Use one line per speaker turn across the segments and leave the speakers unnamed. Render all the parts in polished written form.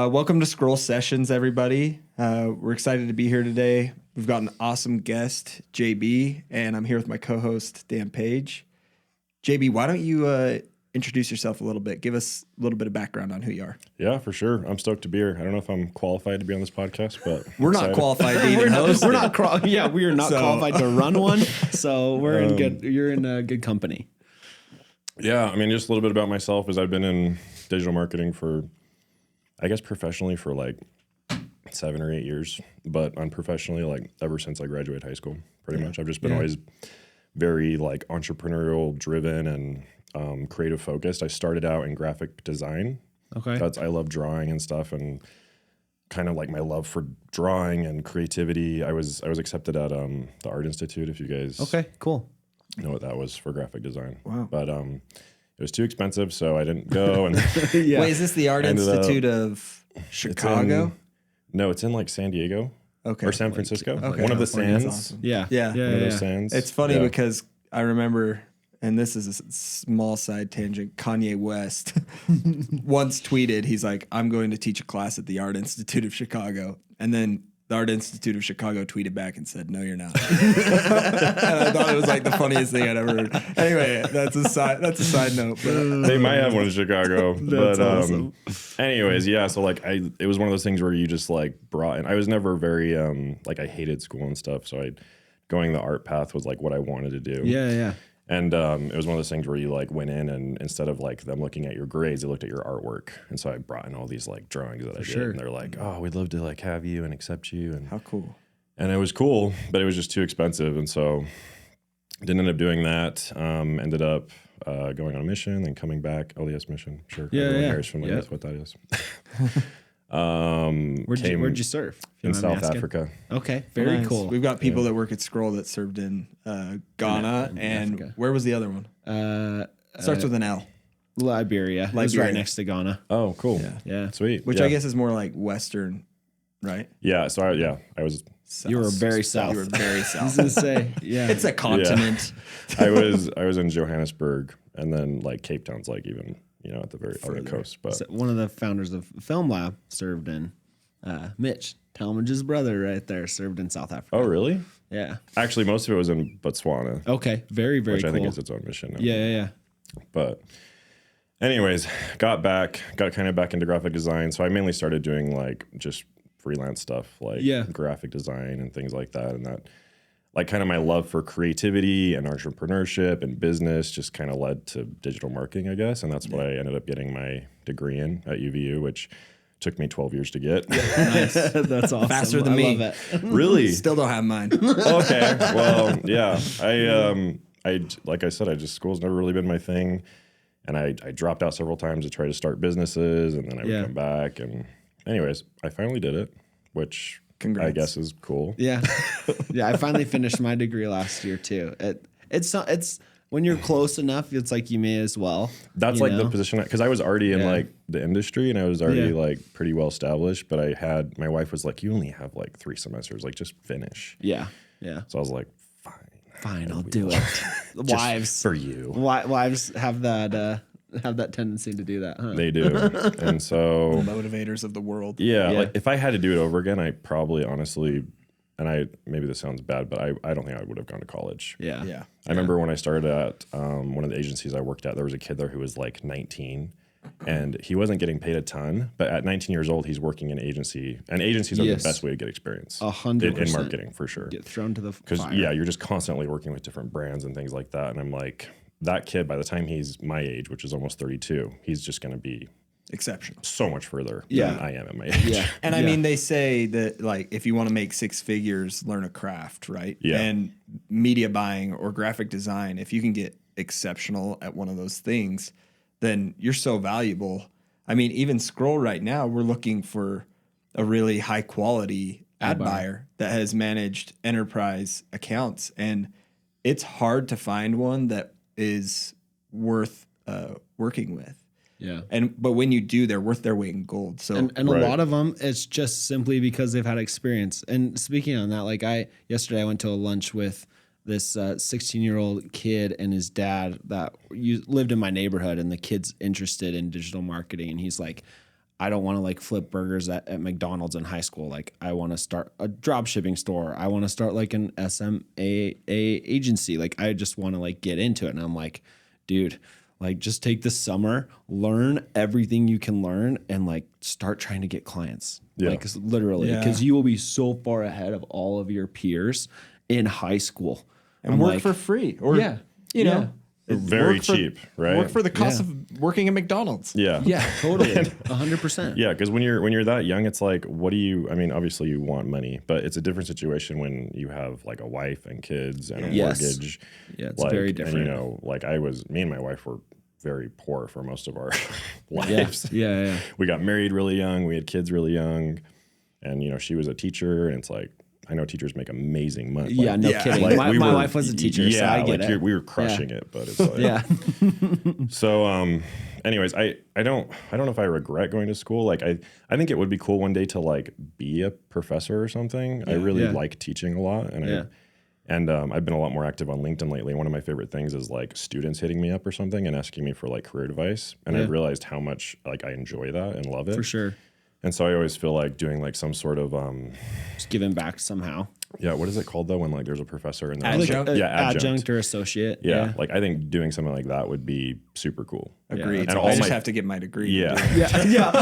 Welcome to Scroll Sessions, everybody. We're excited to be here today. We've got an awesome guest, JB, and I'm here with my co-host, Dan Page. JB, why don't you introduce yourself a little bit? Give us a little bit of background on who you are.
Yeah, for sure. I'm stoked to be here. I don't know if I'm qualified to be on this podcast, but
we're not qualified to even host.
We are not qualified to run one. So we're in good. You're in good company.
Yeah, I mean, just a little bit about myself is I've been in digital marketing for, I guess, professionally for like 7 or 8 years, but unprofessionally, like ever since I graduated high school, pretty much. I've just been always very like entrepreneurial driven and creative focused. I started out in graphic design.
Okay.
I love drawing and stuff, and kind of like my love for drawing and creativity. I was accepted at the Art Institute, if you guys
Cool.
know what that was for graphic design.
Wow.
But it was too expensive, so I didn't go. And
Yeah.
Wait, is this the Art Institute of Chicago?
it's in like San Diego or San Francisco.
Okay.
One of the
California's
sands.
awesome.
Yeah.
Yeah.
One of those sands.
It's funny
Yeah.
because I remember, and this is a small side tangent, Kanye West once tweeted, he's like, I'm going to teach a class at the Art Institute of Chicago. And then the Art Institute of Chicago tweeted back and said, no, you're not. And I thought it was like the funniest thing I'd ever heard. Anyway, that's a side note. But,
They might have one in Chicago.
That's awesome.
Anyways, yeah. So like it was one of those things where you just like brought in. I was never very like I hated school and stuff. So going the art path was like what I wanted to do.
Yeah.
And it was one of those things where you like went in and instead of like them looking at your grades, they looked at your artwork. And so I brought in all these like drawings that I did. And they're like, oh, we'd love to like have you and accept you. And
how cool.
And it was cool, but it was just too expensive. And so didn't end up doing that. Ended up going on a mission and coming back. LDS mission. Sure. Everyone here is familiar with what that is.
Where'd you serve?
In South Africa.
Okay. Very
Nice.
cool.
We've got people that work at Scroll that served in Ghana. And
Africa.
where was the other one? Starts with an L.
Liberia. It was
Liberia.
right next to Ghana.
Oh, cool.
Yeah.
Sweet.
Which
Yeah.
I guess is more like Western, right?
Yeah. So I was
South.
You were very south.
You were very
I was
south.
gonna say, yeah.
It's a continent.
I was in Johannesburg, and then like Cape Town's like even at the very other coast. But
So one of the founders of Film Lab served in Mitch Talmadge's brother right there served in South Africa.
oh really?
Yeah.
Actually, most of it was in Botswana,
Okay. Very, very
which
cool.
I think is its own mission now.
Yeah.
But anyways, got kind of back into graphic design. So I mainly started doing like just freelance stuff, like graphic design and things like that. And that like kind of my love for creativity and entrepreneurship and business just kind of led to digital marketing, I guess. And that's what I ended up getting my degree in at UVU, which took me 12 years to get.
Nice.
That's awesome.
Faster than
I
me.
love it.
Really?
Still don't have mine.
Okay. Well, yeah. I like I said, school's never really been my thing. And I dropped out several times to try to start businesses, and then I would come back. And anyways, I finally did it, which
Congrats.
I guess is cool.
Yeah. I finally finished my degree last year too. It's when you're close enough, it's like you may as well.
That's like the position, because I was already in like the industry and I was already like pretty well established, but my wife was like, you only have like 3 semesters, like just finish.
Yeah.
So I was like,
Fine, I'll do it. Wives
for you.
Wives have that tendency to do that, huh?
They do. And so
Motivators of the world.
yeah, like if I had to do it over again, I probably honestly, and maybe this sounds bad, but I don't think I would have gone to college.
Yeah.
I remember when I started at one of the agencies I worked at, there was a kid there who was like 19 and he wasn't getting paid a ton, but at 19 years old, he's working in agency, and agencies are the best way to get experience
100%
in marketing for sure.
Get thrown to the
Because
fire.
you're just constantly working with different brands and things like that. And I'm like, that kid, by the time he's my age, which is almost 32, he's just going to be
Exceptional.
so much further than I am at my age.
Yeah.
And I mean, they say that like if you want to make 6 figures, learn a craft, right?
Yeah.
And media buying or graphic design, if you can get exceptional at one of those things, then you're so valuable. I mean, even Scroll right now, we're looking for a really high quality ad buyer that has managed enterprise accounts, and it's hard to find one that is worth working with.
Yeah.
But when you do, they're worth their weight in gold. So
And a lot of them, it's just simply because they've had experience. And speaking on that, like yesterday I went to a lunch with this 16-year-old kid and his dad that lived in my neighborhood, and the kid's interested in digital marketing. And he's like, I don't want to like flip burgers at McDonald's in high school. Like I want to start a drop shipping store. I want to start like an SMA agency. Like I just want to like get into it. And I'm like, dude, like just take the summer, learn everything you can learn, and like start trying to get clients.
Yeah.
Like literally, because you will be so far ahead of all of your peers in high school.
And
I'm
work
like,
for free, or you know,
Very cheap, right?
Work for the cost of working at McDonald's.
Yeah.
Yeah, totally. 100%.
Yeah, because when you're that young, it's like, what do you? I mean, obviously you want money, but it's a different situation when you have like a wife and kids and a mortgage.
Yeah, it's
like,
very different.
And you know, like me and my wife were very poor for most of our lives.
Yeah.
We got married really young. We had kids really young, and you know, she was a teacher, and it's like, I know teachers make amazing money.
Yeah, no kidding.
Like,
my wife was a teacher, so I get it.
We were crushing it, but it's like, So, anyways, I don't know if I regret going to school. Like, I think it would be cool one day to like be a professor or something. I really like teaching a lot, and I've been a lot more active on LinkedIn lately. One of my favorite things is like students hitting me up or something and asking me for like career advice, and I've realized how much like I enjoy that and love it.
For sure.
And so I always feel like doing like some sort of
just giving back somehow.
Yeah, what is it called though when like there's a professor and
adjunct?
Like,
adjunct or associate.
Yeah, like I think doing something like that would be super cool.
Agreed.
And
I just have to get my degree.
Yeah.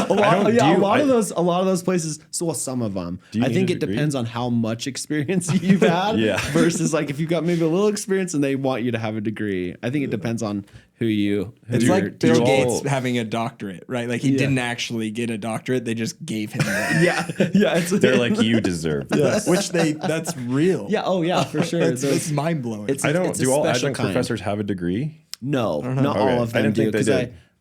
A lot of those places. So some of them. I think it depends on how much experience you've had. Versus like if you've got maybe a little experience and they want you to have a degree. I think it depends on it's
like Bill Gates having a doctorate, right? Like he didn't actually get a doctorate; they just gave him one.
They're like, you deserve this.
Which that's real.
Yeah. Oh yeah, for sure.
It's mind blowing.
Do all adjunct professors have a degree?
No, not all of them do. Because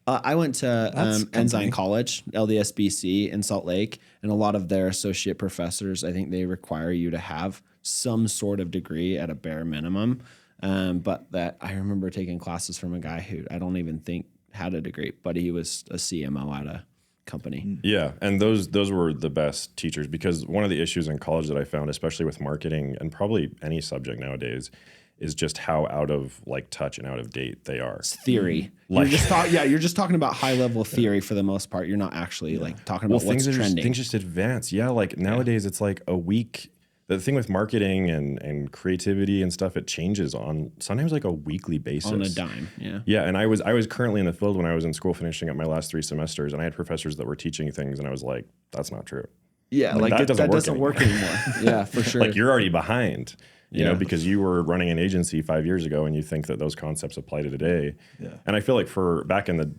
I went to Ensign College, LDSBC in Salt Lake, and a lot of their associate professors, I think they require you to have some sort of degree at a bare minimum. But that I remember taking classes from a guy who I don't even think had a degree, but he was a CMO at a company.
Yeah, and those were the best teachers, because one of the issues in college that I found, especially with marketing and probably any subject nowadays, is just how out of like touch and out of date they are.
It's theory. Like, you're just talking about high level theory for the most part. You're not actually like talking about what's trending.
Things just advance. Yeah, like nowadays it's like a week. The thing with marketing and creativity and stuff, it changes on sometimes like a weekly basis.
On a dime, yeah.
Yeah, and I was currently in the field when I was in school finishing up my last 3 semesters, and I had professors that were teaching things, and I was like, that's not true.
Yeah, like that doesn't work anymore. Yeah, for sure.
Like you're already behind, you know, because you were running an agency 5 years ago, and you think that those concepts apply to today. Yeah. And I feel like for back in the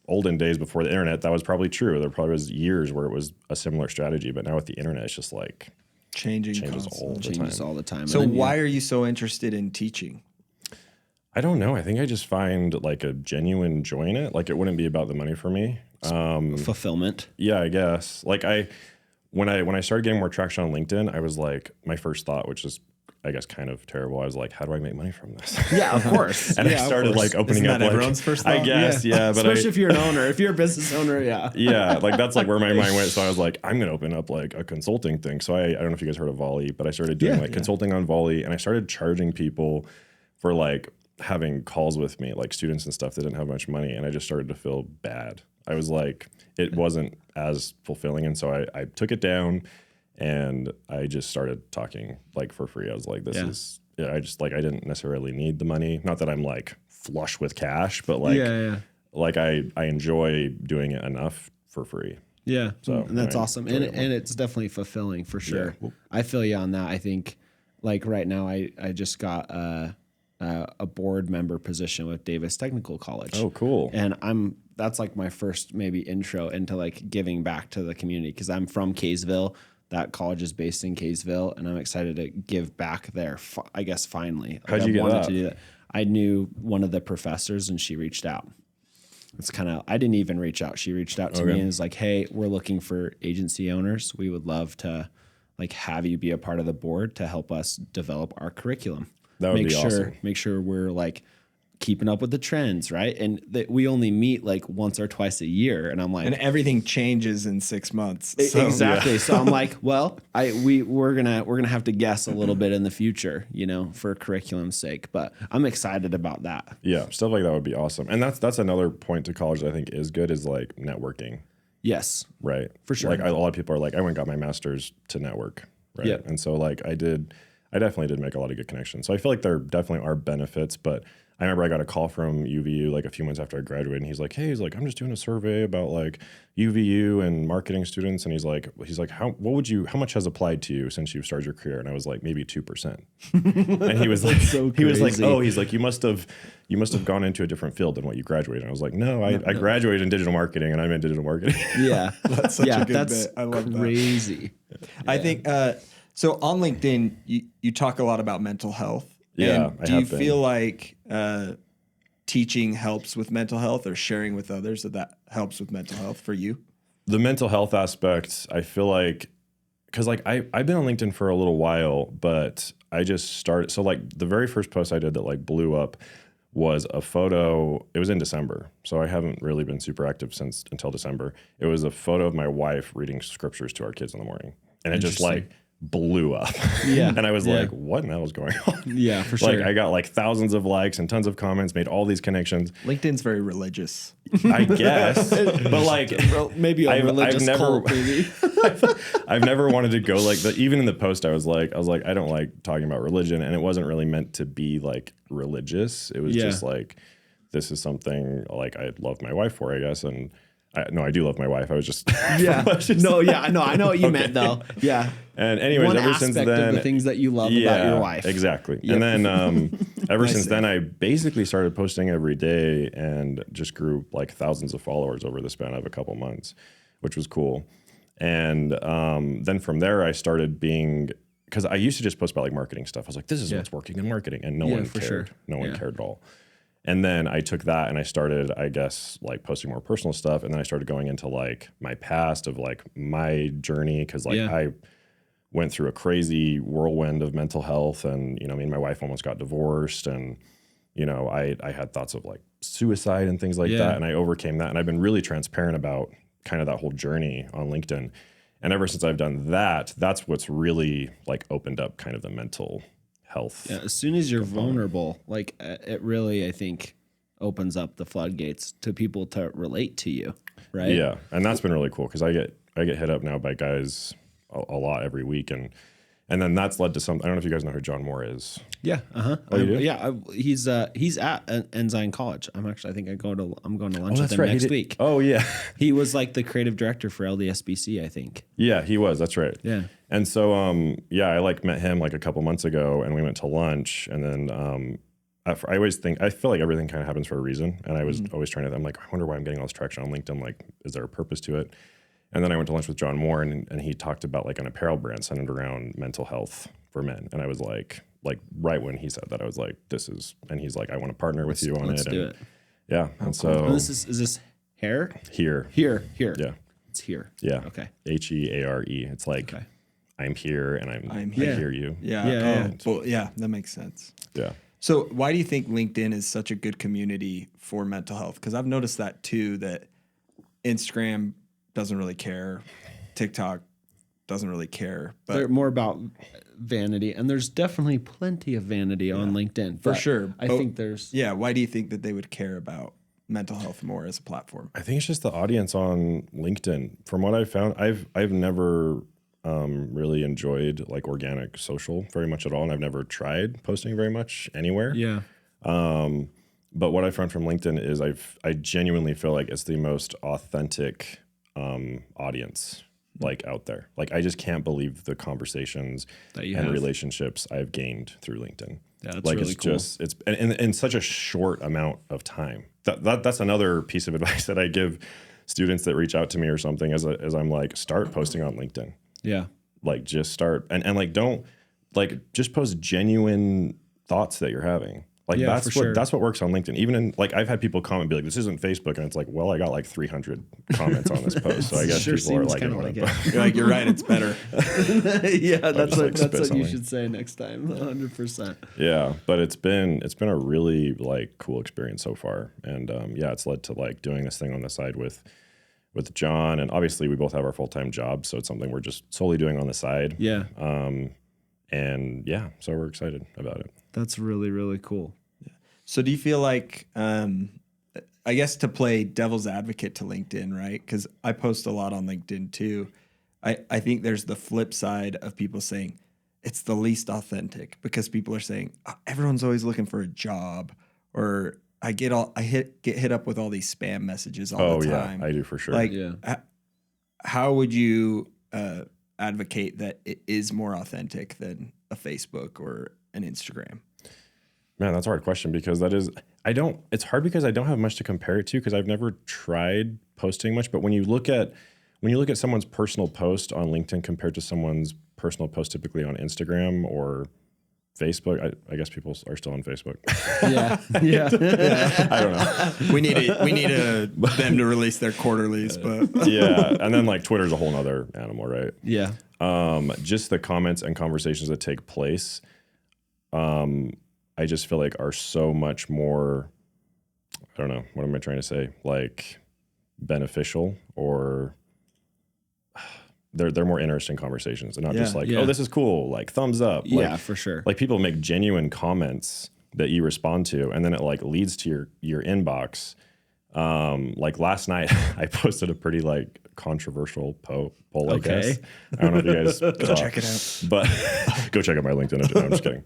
olden days before the internet, that was probably true. There probably was years where it was a similar strategy, but now with the internet, it's just like changes all the time.
So why are you so interested in teaching?
I don't know. I think I just find like a genuine joy in it. Like it wouldn't be about the money for me.
Fulfillment.
Yeah, I guess. Like when I started getting more traction on LinkedIn, I was like, my first thought, which is I guess kind of terrible. I was like, how do I make money from this?
Yeah, of course.
And I started like opening up like
everyone's first thought?
I guess, but
especially if you're an owner, if you're a business owner,
yeah, like that's like where my mind went. So I was like, I'm gonna open up like a consulting thing. So I don't know if you guys heard of Volley, but I started doing consulting on Volley, and I started charging people for like having calls with me, like students and stuff that didn't have much money, and I just started to feel bad. I was like, it wasn't as fulfilling, and so I took it down. And I just started talking like for free. I was like, I just like, I didn't necessarily need the money. Not that I'm like flush with cash, but like, like I enjoy doing it enough for free.
Yeah. So and that's awesome. And it's definitely fulfilling for sure. Yeah. I feel you on that. I think like right now I just got a board member position with Davis Technical College.
Oh, cool.
And that's like my first maybe intro into like giving back to the community, because I'm from Kaysville. That college is based in Kaysville, and I'm excited to give back there. I guess finally,
how'd you get that?
To do that? I knew one of the professors, and she reached out. It's kind of I didn't even reach out. She reached out to me and was like, "Hey, we're looking for agency owners. We would love to like have you be a part of the board to help us develop our curriculum.
That would be awesome.
Make sure we're like keeping up with the trends, right? And that we only meet like once or twice a year, and I'm like,
and everything changes in 6 months.
So, exactly. So I'm like, well, we're gonna have to guess a little bit in the future, you know, for curriculum's sake. But I'm excited about that.
Yeah, stuff like that would be awesome. And that's another point to college that I think is good, is like networking.
Yes.
Right.
For sure.
Like a lot of people are like, I went and got my master's to network. Right.
Yep.
And so like I definitely did make a lot of good connections. So I feel like there definitely are benefits, but I remember I got a call from UVU like a few months after I graduated, and he's like, "Hey, I'm just doing a survey about like UVU and marketing students," and he's like, how much has applied to you since you've started your career? And I was like, maybe 2%. And he was like,
so
he was like, oh, he's like, you must have gone into a different field than what you graduated. And I was like, no, I graduated in digital marketing, and I'm in digital marketing.
Yeah,
that's such a good bit. I love
crazy.
That. I think so. On LinkedIn, you talk a lot about mental health.
Yeah.
And do you feel like teaching helps with mental health, or sharing with others that helps with mental health for you?
The mental health aspect, I feel like, because like I've been on LinkedIn for a little while, but I just started. So like the very first post I did that like blew up was a photo. It was in December, so I haven't really been super active until December. It was a photo of my wife reading scriptures to our kids in the morning, and it just like blew up.
Yeah.
And I was like, what in the hell is going on?
Yeah, for sure.
Like I got like thousands of likes and tons of comments, made all these connections.
LinkedIn's very religious,
I guess. But like
maybe a religious cult, maybe.
I've never wanted to go like that. Even in the post, I was like, I don't like talking about religion, and it wasn't really meant to be like religious. It was just like, this is something like I love my wife for, I guess. And I do love my wife. I was just
I know what you meant though. Yeah.
And anyways,
one
ever
aspect
since then,
of the things that you love about your wife.
Exactly. Yep. And then ever since then, I basically started posting every day and just grew like thousands of followers over the span of a couple months, which was cool. And then from there, I started because I used to just post about like marketing stuff. I was like, this is what's working in marketing, and no one cared. Sure. No one cared at all. And then I took that and I started, I guess, like posting more personal stuff. And then I started going into like my past of like my journey. Cause like I went through a crazy whirlwind of mental health, and, me and my wife almost got divorced, and, I had thoughts of like suicide and things like that. And I overcame that. And I've been really transparent about kind of that whole journey on LinkedIn. And ever since I've done that, that's what's really like opened up kind of the mental health.
Yeah, as soon as you're vulnerable, like it really, I think, opens up the floodgates to people to relate to you, right?
Yeah, and that's been really cool because I get hit up now by guys a lot every week, and then that's led to some. I don't know if you guys know who John Moore is.
Yeah.
Oh, you do?
Yeah. He's at Ensign College. I'm going to lunch with him next week.
Oh yeah.
He was like the creative director for LDSBC, I think.
Yeah, he was. That's right.
Yeah.
And so I like met him like a couple months ago, and we went to lunch, and then I feel like everything kind of happens for a reason, and I was always I'm like, I wonder why I'm getting all this traction on LinkedIn. Like, is there a purpose to it? And then I went to lunch with John Moore, and he talked about like an apparel brand centered around mental health for men. And I was like right when he said that, I was like, and he's like, I want to partner with you on it.
Let's do it.
Yeah. And so
and is this hair?
Here.
Yeah. It's here.
Yeah.
Okay.
HEARE. It's like, I'm here, and I hear you.
Yeah. Well, yeah, that makes sense.
Yeah.
So why do you think LinkedIn is such a good community for mental health? Because I've noticed that too, that Instagram doesn't really care. TikTok doesn't really care. But
they're more about vanity, and there's definitely plenty of vanity on LinkedIn.
For sure.
I think there's...
Yeah, why do you think that they would care about mental health more as a platform?
I think it's just the audience on LinkedIn. From what I've found, I've never really enjoyed like organic social very much at all, and I've never tried posting very much anywhere.
Yeah.
But what I found from LinkedIn is I genuinely feel like it's the most authentic audience like out there. Like I just can't believe the conversations and relationships I've gained through LinkedIn.
Yeah, that's
like
really
it's
cool.
Just it's in such a short amount of time. That's another piece of advice that I give students that reach out to me or something as I'm like, start posting on LinkedIn.
Yeah.
Like just start and like don't like just post genuine thoughts that you're having. Like that's what works on LinkedIn. Even in like I've had people comment and be like, this isn't Facebook, and it's like, well, I got like 300 comments on this post. So I guess people are like,
you're like, you're right, it's better.
Yeah, that's what you should say next time. 100%.
Yeah, but it's been a really like cool experience so far. And it's led to like doing this thing on the side with John, and obviously we both have our full-time jobs, so it's something we're just solely doing on the side.
Yeah.
So we're excited about it.
That's really, really cool.
So do you feel like I guess to play devil's advocate to LinkedIn, right? Because I post a lot on LinkedIn too. I think there's the flip side of people saying it's the least authentic because people are saying everyone's always looking for a job, or I get hit up with all these spam messages all the time.
Yeah, I do for sure.
Like, how would you advocate that it is more authentic than a Facebook or an Instagram?
Man, that's a hard question because it's hard because I don't have much to compare it to because I've never tried posting much. But when you look at someone's personal post on LinkedIn compared to someone's personal post typically on Instagram or Facebook, I guess people are still on Facebook.
Yeah.
I don't know.
We need them to release their quarterlies, but
yeah. And then like Twitter's a whole nother animal, right?
Yeah.
Just the comments and conversations that take place, I just feel like are so much more, I don't know, what am I trying to say? Like beneficial, or they're more interesting conversations and not just like, oh, this is cool, like thumbs up.
Yeah,
like,
for sure.
Like people make genuine comments that you respond to, and then it like leads to your inbox. Like last night I posted a pretty like controversial poll, I guess. I don't know if you guys
go check it out,
but go check out my LinkedIn. No, I'm just kidding.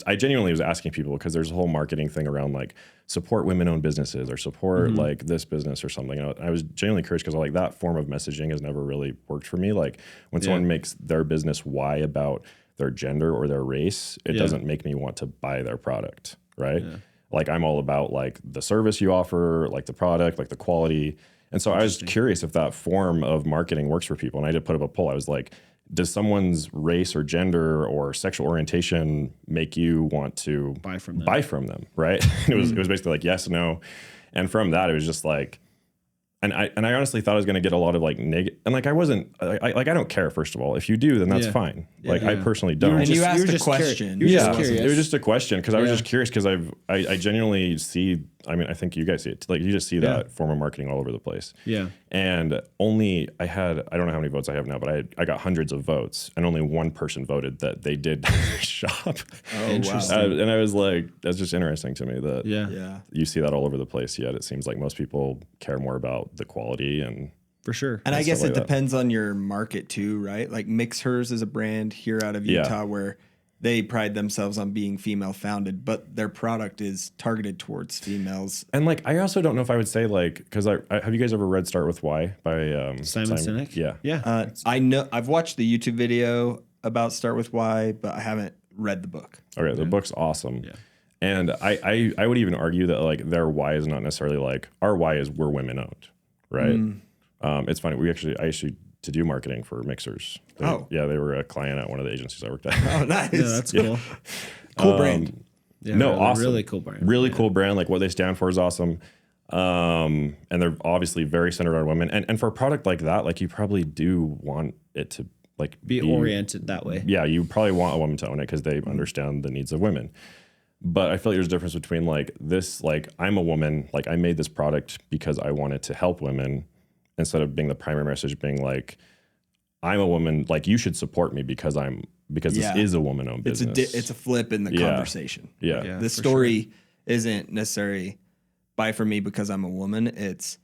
I genuinely was asking people because there's a whole marketing thing around like support women-owned businesses or support like this business or something. And I was genuinely curious because like that form of messaging has never really worked for me. Like when someone makes their business why about their gender or their race, it doesn't make me want to buy their product, right? Yeah. Like I'm all about like the service you offer, like the product, like the quality. And so I was curious if that form of marketing works for people. And I did put up a poll. I was like, does someone's race or gender or sexual orientation make you want to buy from them? Right. And it was basically like yes, no. And from that, it was just like, and I honestly thought I was going to get a lot of like negative, and like I wasn't, I don't care. First of all, if you do, then that's fine. Like I personally don't.
And you asked a question.
It was just a question because I was just curious because I genuinely see. I mean, I think you guys see it. Like you just see that form of marketing all over the place. Yeah. And only I don't know how many votes I have now, but I got hundreds of votes, and only one person voted that they did shop.
Oh, interesting.
And I was like, that's just interesting to me that you see that all over the place. Yet it seems like most people care more about the quality and.
For sure.
And I guess it depends on your market too, right? Like Mixhers is a brand here out of Utah where they pride themselves on being female founded, but their product is targeted towards females.
And like, I also don't know if I would say like, because I have you guys ever read Start With Why by
Simon Sinek?
Yeah.
Yeah.
I know I've watched the YouTube video about Start With Why, but I haven't read the book.
Okay. The book's awesome. Yeah. And I would even argue that like their why is not necessarily like our why is we're women owned, right? It's funny. I actually to do marketing for Mixhers. Yeah, they were a client at one of the agencies I worked at.
Oh, nice.
Yeah, that's cool.
Cool brand.
Yeah,
awesome.
Really cool brand.
Really cool brand. Like what they stand for is awesome. And they're obviously very centered on women. And for a product like that, like you probably do want it to like
be oriented that way.
Yeah, you probably want a woman to own it because they understand the needs of women. But I feel like there's a difference between like this, like I'm a woman, like I made this product because I wanted to help women, instead of being the primary message being like, I'm a woman, like you should support me because this is a woman-owned business.
It's a flip in the conversation.
Yeah.
The story isn't necessarily buy from me because I'm a woman. It's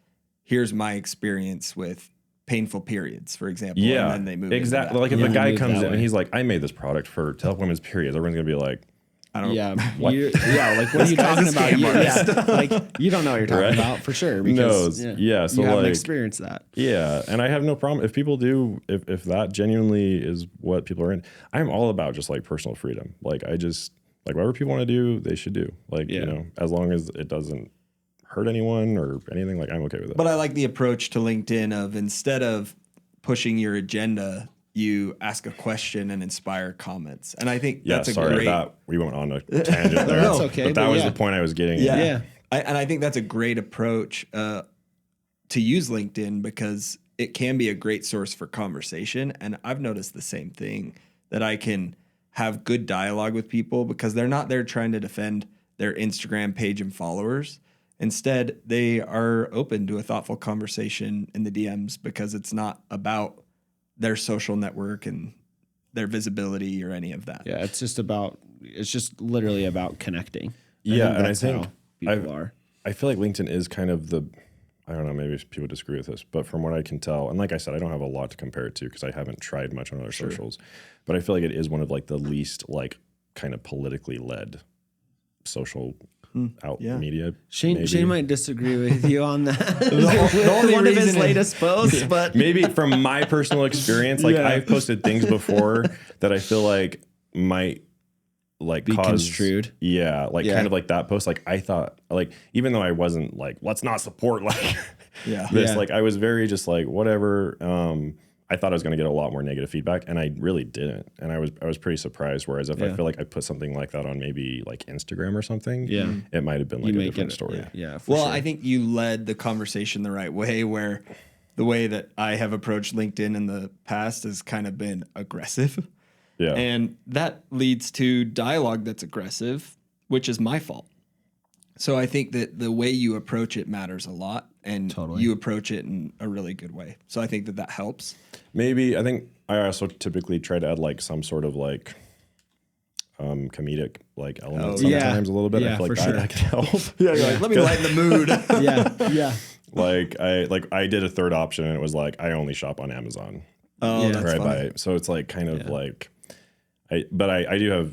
here's my experience with painful periods, for example.
Yeah,
and then they move
exactly. Like if a guy comes in and he's like, I made this product to help women's periods, everyone's gonna be like,
I don't know.
What?
Like what are you talking about? Like you don't know what you're talking about for sure. Because
so
you haven't
like,
experienced that.
Yeah, and I have no problem if people do. If that genuinely is what people are in, I'm all about just like personal freedom. Like I just like whatever people want to do, they should do. Like you know, as long as it doesn't hurt anyone or anything, like I'm okay with it.
But I like the approach to LinkedIn of instead of pushing your agenda, you ask a question and inspire comments. And I think that's great...
that we went on a tangent there.
That's okay.
But that was the point I was getting at.
Yeah. And I think that's a great approach to use LinkedIn because it can be a great source for conversation. And I've noticed the same thing, that I can have good dialogue with people because they're not there trying to defend their Instagram page and followers. Instead, they are open to a thoughtful conversation in the DMs because it's not about their social network and their visibility or any of that.
Yeah, it's just literally about connecting.
And I think
people are.
I feel like LinkedIn is kind of I don't know, maybe people disagree with this, but from what I can tell, and like I said, I don't have a lot to compare it to because I haven't tried much on other socials, but I feel like it is one of like the least like kind of politically led social media.
Shane might disagree with you on that. the only one of his latest posts, but
maybe from my personal experience, like I've posted things before that I feel like might like
be construed.
Kind of like that post. Like I thought, like even though I wasn't like, let's not support like this. Like I was very just like whatever. I thought I was going to get a lot more negative feedback, and I really didn't. And I was pretty surprised. Whereas if I feel like I put something like that on maybe like Instagram or something, it might have been like a different story.
Well, I think you led the conversation the right way, where the way that I have approached LinkedIn in the past has kind of been aggressive.
Yeah.
And that leads to dialogue that's aggressive, which is my fault. So I think that the way you approach it matters a lot, and you approach it in a really good way. So I think that helps.
Maybe I think I also typically try to add like some sort of like comedic like element sometimes a little bit. I feel like that can help.
You're like, let me lighten the mood.
Like I did a third option, and it was like I only shop on Amazon.
Oh, that's funny.
So it's like kind of like I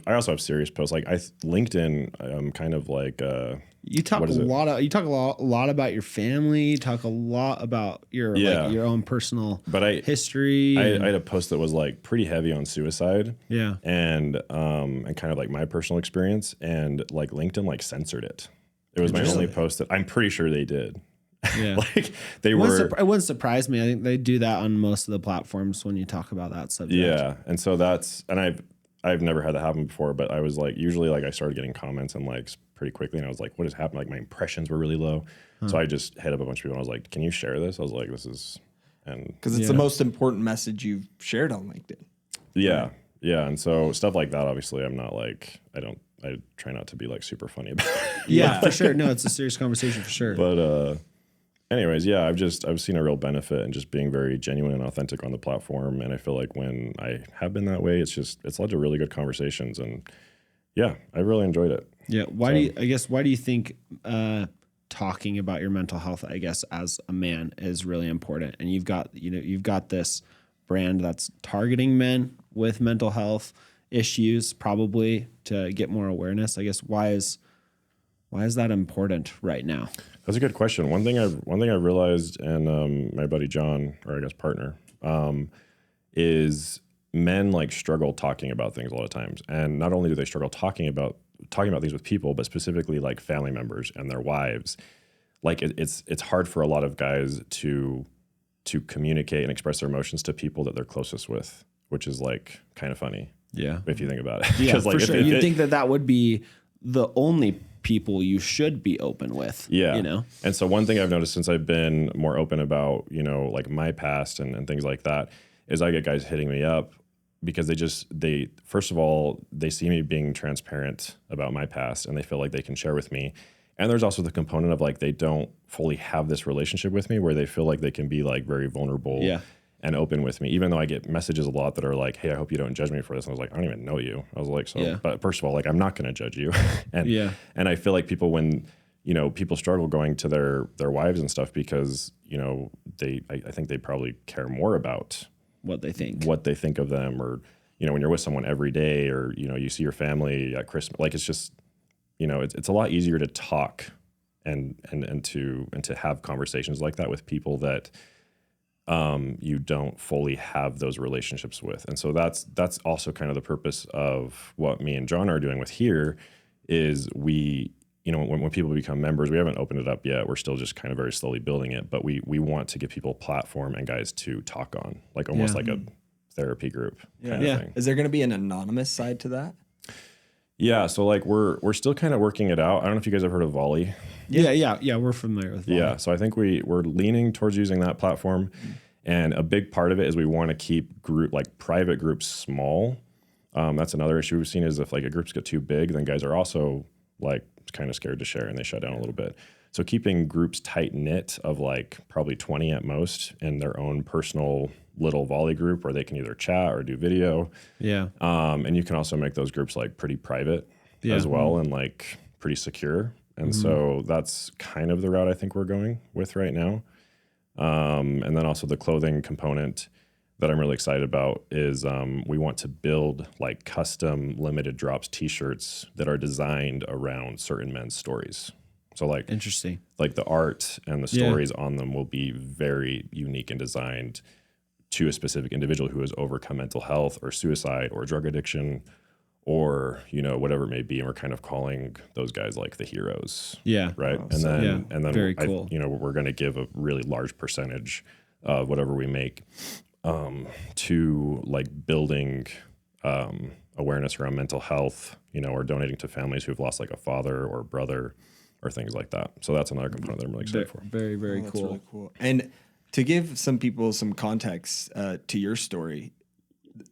also have serious posts. Like LinkedIn, I'm kind of like
you talk a lot about your family. You talk a lot about your like your own personal history.
I had a post that was like pretty heavy on suicide.
Yeah.
And kind of like my personal experience, and like LinkedIn like censored it. It was my only post that I'm pretty sure they did.
Yeah.
Like they were.
It wouldn't surprise me. I think they do that on most of the platforms when you talk about that subject.
Yeah. And so I've never had that happen before, but I was like, usually like I started getting comments and likes pretty quickly, and I was like, what has happened? Like my impressions were really low. So I just hit up a bunch of people, and I was like, can you share this? I was like, this is, and
because it's the most important message you've shared on LinkedIn.
Yeah. Right? Yeah. And so stuff like that, obviously I'm not like, I try not to be like super funny about it.
Yeah, for sure. No, it's a serious conversation for sure.
But, anyways, yeah, I've seen a real benefit in just being very genuine and authentic on the platform. And I feel like when I have been that way, it's led to really good conversations, and yeah, I really enjoyed it.
Yeah. Why do you think talking about your mental health, I guess, as a man is really important? And you've got this brand that's targeting men with mental health issues, probably to get more awareness. I guess why is that important right now?
That's a good question. One thing I've realized, and my buddy John, or I guess partner, is men like struggle talking about things a lot of times. And not only do they struggle talking about things with people, but specifically like family members and their wives. Like it's hard for a lot of guys to communicate and express their emotions to people that they're closest with, which is like kind of funny.
Yeah.
If you think about it.
Yeah, like, for sure. You'd think that would be the only people you should be open with.
Yeah.
You know?
And so one thing I've noticed since I've been more open about, like my past and things like that, is I get guys hitting me up because they first of all, they see me being transparent about my past, and they feel like they can share with me. And there's also the component of like, they don't fully have this relationship with me where they feel like they can be like very vulnerable and open with me, even though I get messages a lot that are like, hey, I hope you don't judge me for this. And I was like, I don't even know you. I was like, but first of all, like, I'm not going to judge you. And I feel like people, when, people struggle going to their wives and stuff because, I think they probably care more about what they think of them, or, when you're with someone every day, or, you see your family at Christmas, like, it's just, it's a lot easier to talk and to have conversations like that with people that you don't fully have those relationships with. And so that's also kind of the purpose of what me and John are doing with here is we, when people become members, we haven't opened it up yet. We're still just kind of very slowly building it, but we want to give people a platform and guys to talk on, like almost like a therapy group kind of thing.
Is there going to be an anonymous side to that?
Yeah, so like we're still kind of working it out. I don't know if you guys have heard of Volley.
Yeah, we're familiar with Volley.
Yeah, so I think we're leaning towards using that platform, and a big part of it is we want to keep private groups small. That's another issue we've seen is if like a groups get too big, then guys are also like kind of scared to share and they shut down a little bit. So keeping groups tight knit of like probably 20 at most in their own personal little Volley group where they can either chat or do video. Yeah. And you can also make those groups like pretty private as well and like pretty secure. And so that's kind of the route I think we're going with right now. And then also the clothing component that I'm really excited about is we want to build like custom limited drops t-shirts that are designed around certain men's stories. So like
interesting,
like the art and the stories on them will be very unique and designed to a specific individual who has overcome mental health or suicide or drug addiction or, you know, whatever it may be. And we're kind of calling those guys like the heroes.
Yeah.
Right.
Awesome.
And then
very cool.
you know, we're going to give a really large percentage of whatever we make to like building awareness around mental health, you know, or donating to families who've lost like a father or brother or things like that. So that's another component that I'm really excited for.
Very, very cool.
That's really cool. And to give some people some context to your story,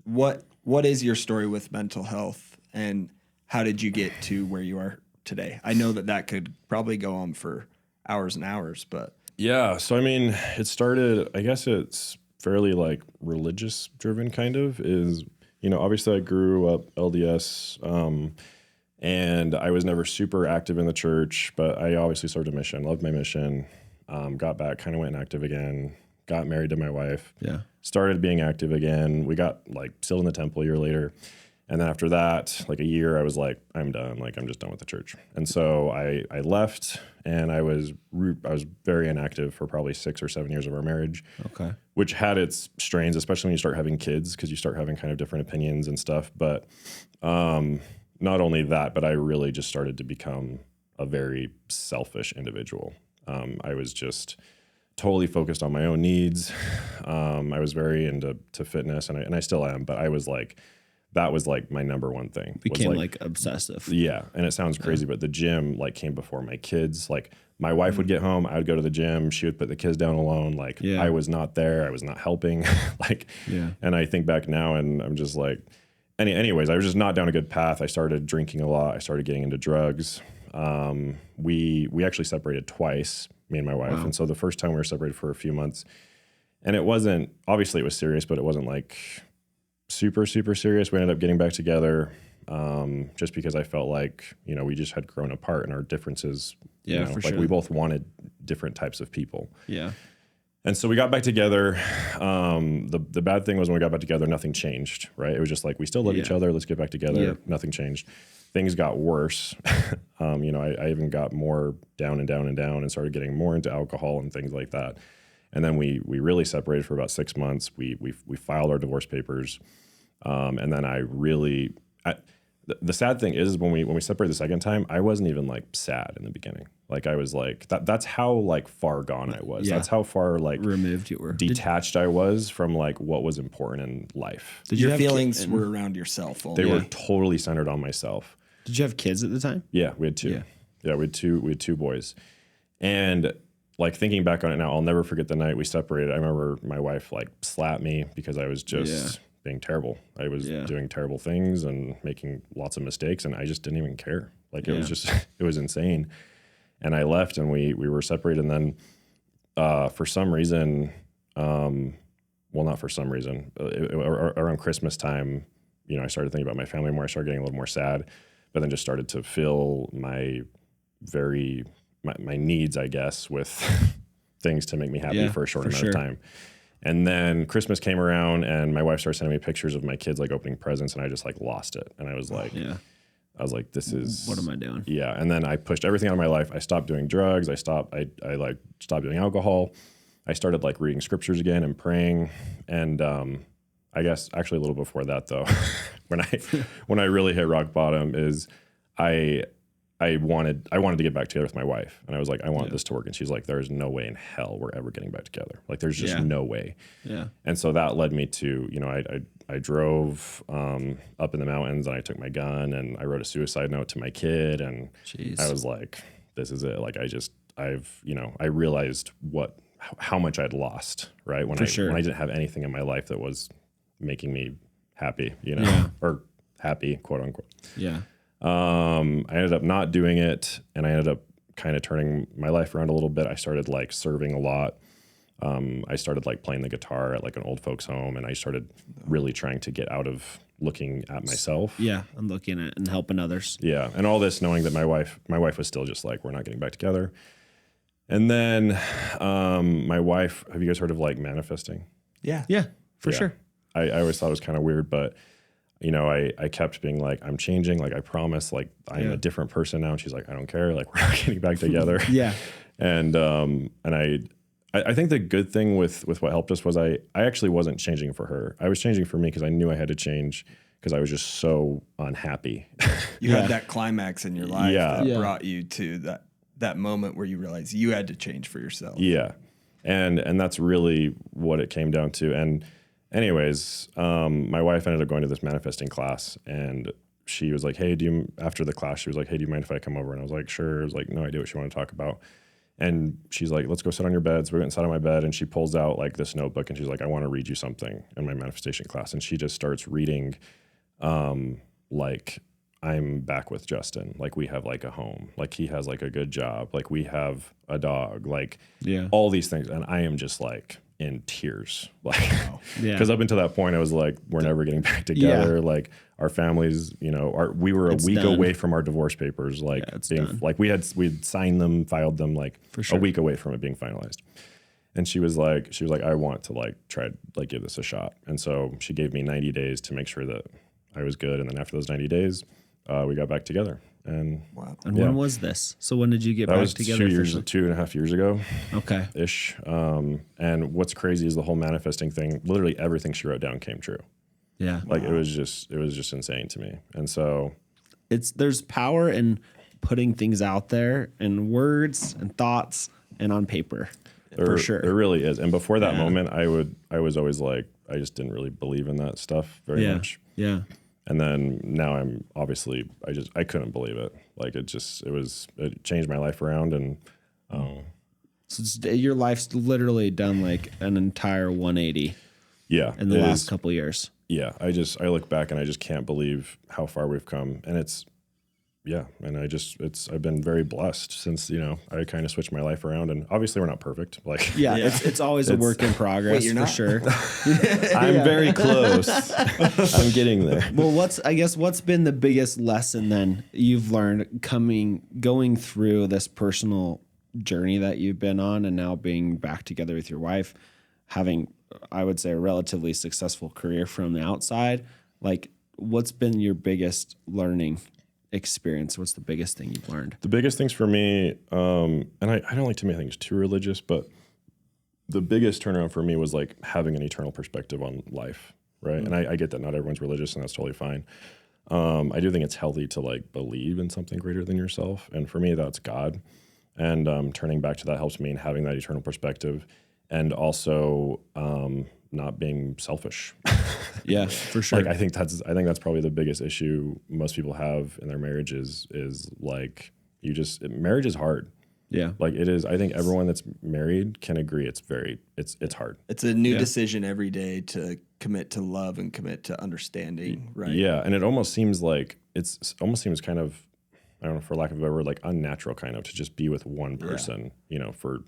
what is your story with mental health and how did you get to where you are today? I know that could probably go on for hours and hours, but.
Yeah. So, I mean, it started, I guess it's fairly like religious driven kind of is, you know, obviously I grew up LDS and I was never super active in the church, but I obviously served a mission, loved my mission, got back, kind of went inactive again, got married to my wife, started being active again. We got like still in the temple a year later. And then after that, like a year, I was like, I'm done. Like, I'm just done with the church. And so I left and I was very inactive for probably 6 or 7 years of our marriage.
Okay.
Which had its strains, especially when you start having kids, because you start having kind of different opinions and stuff. But not only that, but I really just started to become a very selfish individual. I was just totally focused on my own needs. I was very into fitness and I still am, but I was like, that was like my number one thing.
Became like obsessive.
Yeah. And it sounds crazy, but the gym like came before my kids. Like my wife would get home, I would go to the gym. She would put the kids down alone. Like I was not there. I was not helping. And I think back now and I'm just like, anyways, I was just not down a good path. I started drinking a lot. I started getting into drugs. We actually separated twice, me and my wife. Wow. And so the first time we were separated for a few months and it wasn't, obviously it was serious, but it wasn't like super, super serious. We ended up getting back together just because I felt like, you know, we just had grown apart and our differences, you know, like we both wanted different types of people.
Yeah.
And so we got back together. The bad thing was when we got back together, nothing changed, right? It was just like, we still love each other. Let's get back together. Yeah. Nothing changed. Things got worse. You know, I even got more down and started getting more into alcohol and things like that. And then we really separated for about 6 months. We filed our divorce papers. And then the sad thing is when we separated the second time, I wasn't even like sad in the beginning. Like I was like, that's how like far gone I was. Yeah. That's how far like
removed you were.
Detached I was from like what was important in life.
Did your feelings were around yourself only?
They were totally centered on myself.
Did you have kids at the time?
Yeah, we had 2. Yeah, we had two boys. And like thinking back on it now, I'll never forget the night we separated. I remember my wife like slapped me because I was just being terrible. I was doing terrible things and making lots of mistakes and I just didn't even care. Like it was just, it was insane. And I left and we were separated. And then for some reason, well, not for some reason, around Christmas time, you know, I started thinking about my family more. I started getting a little more sad, but then just started to fill my needs, I guess, with things to make me happy for a short amount of time. And then Christmas came around and my wife started sending me pictures of my kids like opening presents and I just like lost it. And I was like, this is,
what am I doing?
Yeah. And then I pushed everything out of my life. I stopped doing drugs. I stopped doing alcohol. I started like reading scriptures again and praying. And I guess actually a little before that though, when I really hit rock bottom is I wanted to get back together with my wife. And I was like, I want this to work. And she's like, there's no way in hell we're ever getting back together. Like, there's just no way.
Yeah.
And so that led me to, you know, I drove up in the mountains and I took my gun and I wrote a suicide note to my kid. And I was like, this is it. Like, I realized how much I'd lost, right? When I didn't have anything in my life that was making me happy, you know, or happy, quote unquote.
Yeah.
I ended up not doing it and I ended up kind of turning my life around a little bit. I started like serving a lot. I started like playing the guitar at like an old folks home and I started really trying to get out of looking at myself.
Yeah, I'm looking at and helping others.
Yeah, and all this knowing that my wife was still just like, we're not getting back together. And then my wife, have you guys heard of like manifesting?
Yeah, for sure.
I always thought it was kind of weird, but you know, I kept being like, I'm changing, like I promise, like I'm a different person now. And she's like, I don't care, like we're not getting back together. And I think the good thing with what helped us was I actually wasn't changing for her. I was changing for me because I knew I had to change because I was just so unhappy.
You had that climax in your life that brought you to that moment where you realized you had to change for yourself.
Yeah. And that's really what it came down to. And anyways, my wife ended up going to this manifesting class, and she was like, hey, after the class, she was like, hey, do you mind if I come over? And I was like, sure. I was like, no idea what she wanted to talk about. And she's like, let's go sit on your bed. So we went and sat on my bed, and she pulls out like this notebook, and she's like, I want to read you something in my manifestation class. And she just starts reading, like, I'm back with Justin. Like, we have like a home, like he has like a good job. Like, we have a dog, like all these things. And I am just like in tears. Like, because up until that point I was like, we're never getting back together. Like our families, you know, we were a week away from our divorce papers. Like like we'd signed them, filed them like a week away from it being finalized. And she was like, I want to like try to like give this a shot. And so she gave me 90 days to make sure that I was good. And then after those 90 days, we got back together. And
And when was this? So when did you get back together?
2.5 years ago.
Okay.
Ish. And what's crazy is the whole manifesting thing, literally everything she wrote down came true.
Yeah.
Like it was just insane to me. And so
there's power in putting things out there in words and thoughts and on paper. For sure.
There really is. And before that moment, I was always like, I just didn't really believe in that stuff very much.
Yeah.
And then now I'm obviously, I couldn't believe it. Like it changed my life around. And
so your life's literally done like an entire 180.
Yeah.
In the last couple of years.
Yeah. I look back and I just can't believe how far we've come. And and I've been very blessed since, you know, I kind of switched my life around, and obviously we're not perfect. Like,
it's always a work in progress. Wait, you're not? For sure.
I'm very close. I'm getting there.
Well, what's been the biggest lesson then you've learned going through this personal journey that you've been on, and now being back together with your wife, having, I would say, a relatively successful career from the outside? Like, what's been your biggest learning experience? What's the biggest thing you've learned?
The biggest things for me, and I don't like to make things too religious, but the biggest turnaround for me was like having an eternal perspective on life, right? Mm-hmm. And I get that not everyone's religious, and that's totally fine. I do think it's healthy to like believe in something greater than yourself, and for me, that's God. And turning back to that helps me in having that eternal perspective, and also not being selfish.
Yeah, for sure.
Like I think that's probably the biggest issue most people have in their marriages is like marriage is hard.
Yeah.
Like it is. I think everyone that's married can agree it's hard.
It's a new decision every day to commit to love and commit to understanding, right?
Yeah, and it almost seems like kind of, I don't know, for lack of a better word, like unnatural kind of to just be with one person, you know, for.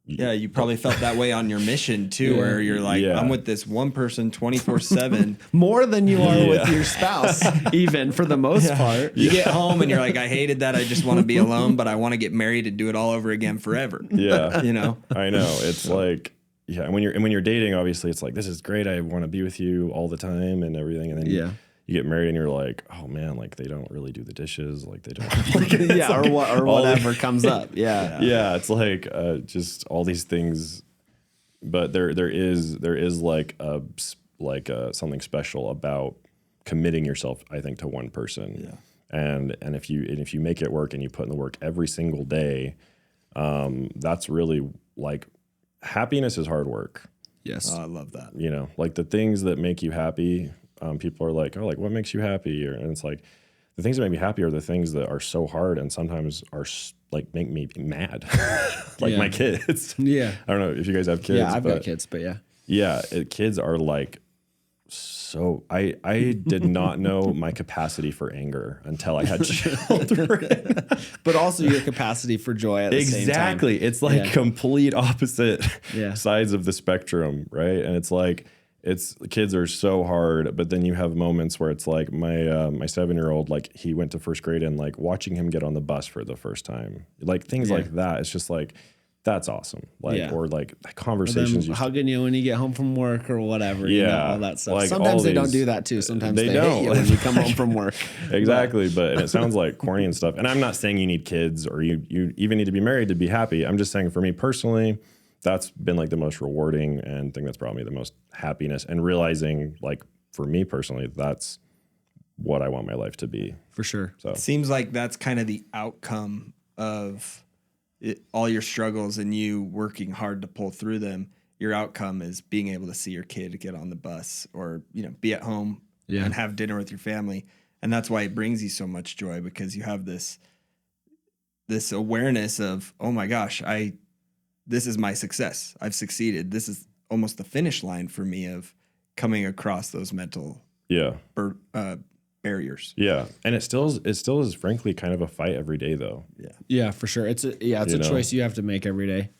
Yeah, you probably felt that way on your mission too, where you're like, I'm with this one person 24/7.
More than you are with your spouse, even for the most part.
You get home and you're like, I hated that. I just want to be alone, but I want to get married and do it all over again forever.
Yeah.
You know?
I know. It's like, yeah. And when you're dating, obviously it's like, this is great. I want to be with you all the time and everything. And then you get married and you're like, oh man, like they don't really do the dishes. Like they don't.
Like, or whatever comes up. Yeah.
Yeah. It's like just all these things, but there is like something special about committing yourself, I think, to one person.
Yeah.
And if you make it work and you put in the work every single day, that's really like happiness is hard work.
Yes.
I love that.
You know, like the things that make you happy. People are like, oh, like what makes you happy? And it's like the things that make me happy are the things that are so hard and sometimes are like make me mad. Like my kids.
Yeah.
I don't know if you guys have kids.
Yeah, I've got kids, but yeah.
Yeah, kids are like so. I did not know my capacity for anger until I had children.
But also your capacity for joy at the same time.
Exactly. It's like complete opposite sides of the spectrum, right? And it's like, kids are so hard, but then you have moments where it's like my 7-year-old, like he went to first grade and like watching him get on the bus for the first time, like things like that. It's just like, that's awesome. Like, or like conversations.
Hugging you when you get home from work or whatever.
Yeah.
You know, all that stuff.
Like
sometimes they don't do that too. Sometimes they
don't
hate you when you come home from work.
Exactly. And it sounds like corny and stuff. And I'm not saying you need kids or you even need to be married to be happy. I'm just saying for me personally, that's been like the most rewarding and thing that's brought me the most happiness, and realizing like for me personally, that's what I want my life to be.
For sure.
So it seems like that's kind of the outcome of all your struggles and you working hard to pull through them. Your outcome is being able to see your kid get on the bus or, you know, be at home and have dinner with your family. And that's why it brings you so much joy, because you have this awareness of, oh my gosh, this is my success. I've succeeded. This is almost the finish line for me of coming across those mental barriers.
Yeah. And it still is frankly kind of a fight every day though.
Yeah. Yeah, for sure. It's a choice you have to make every day.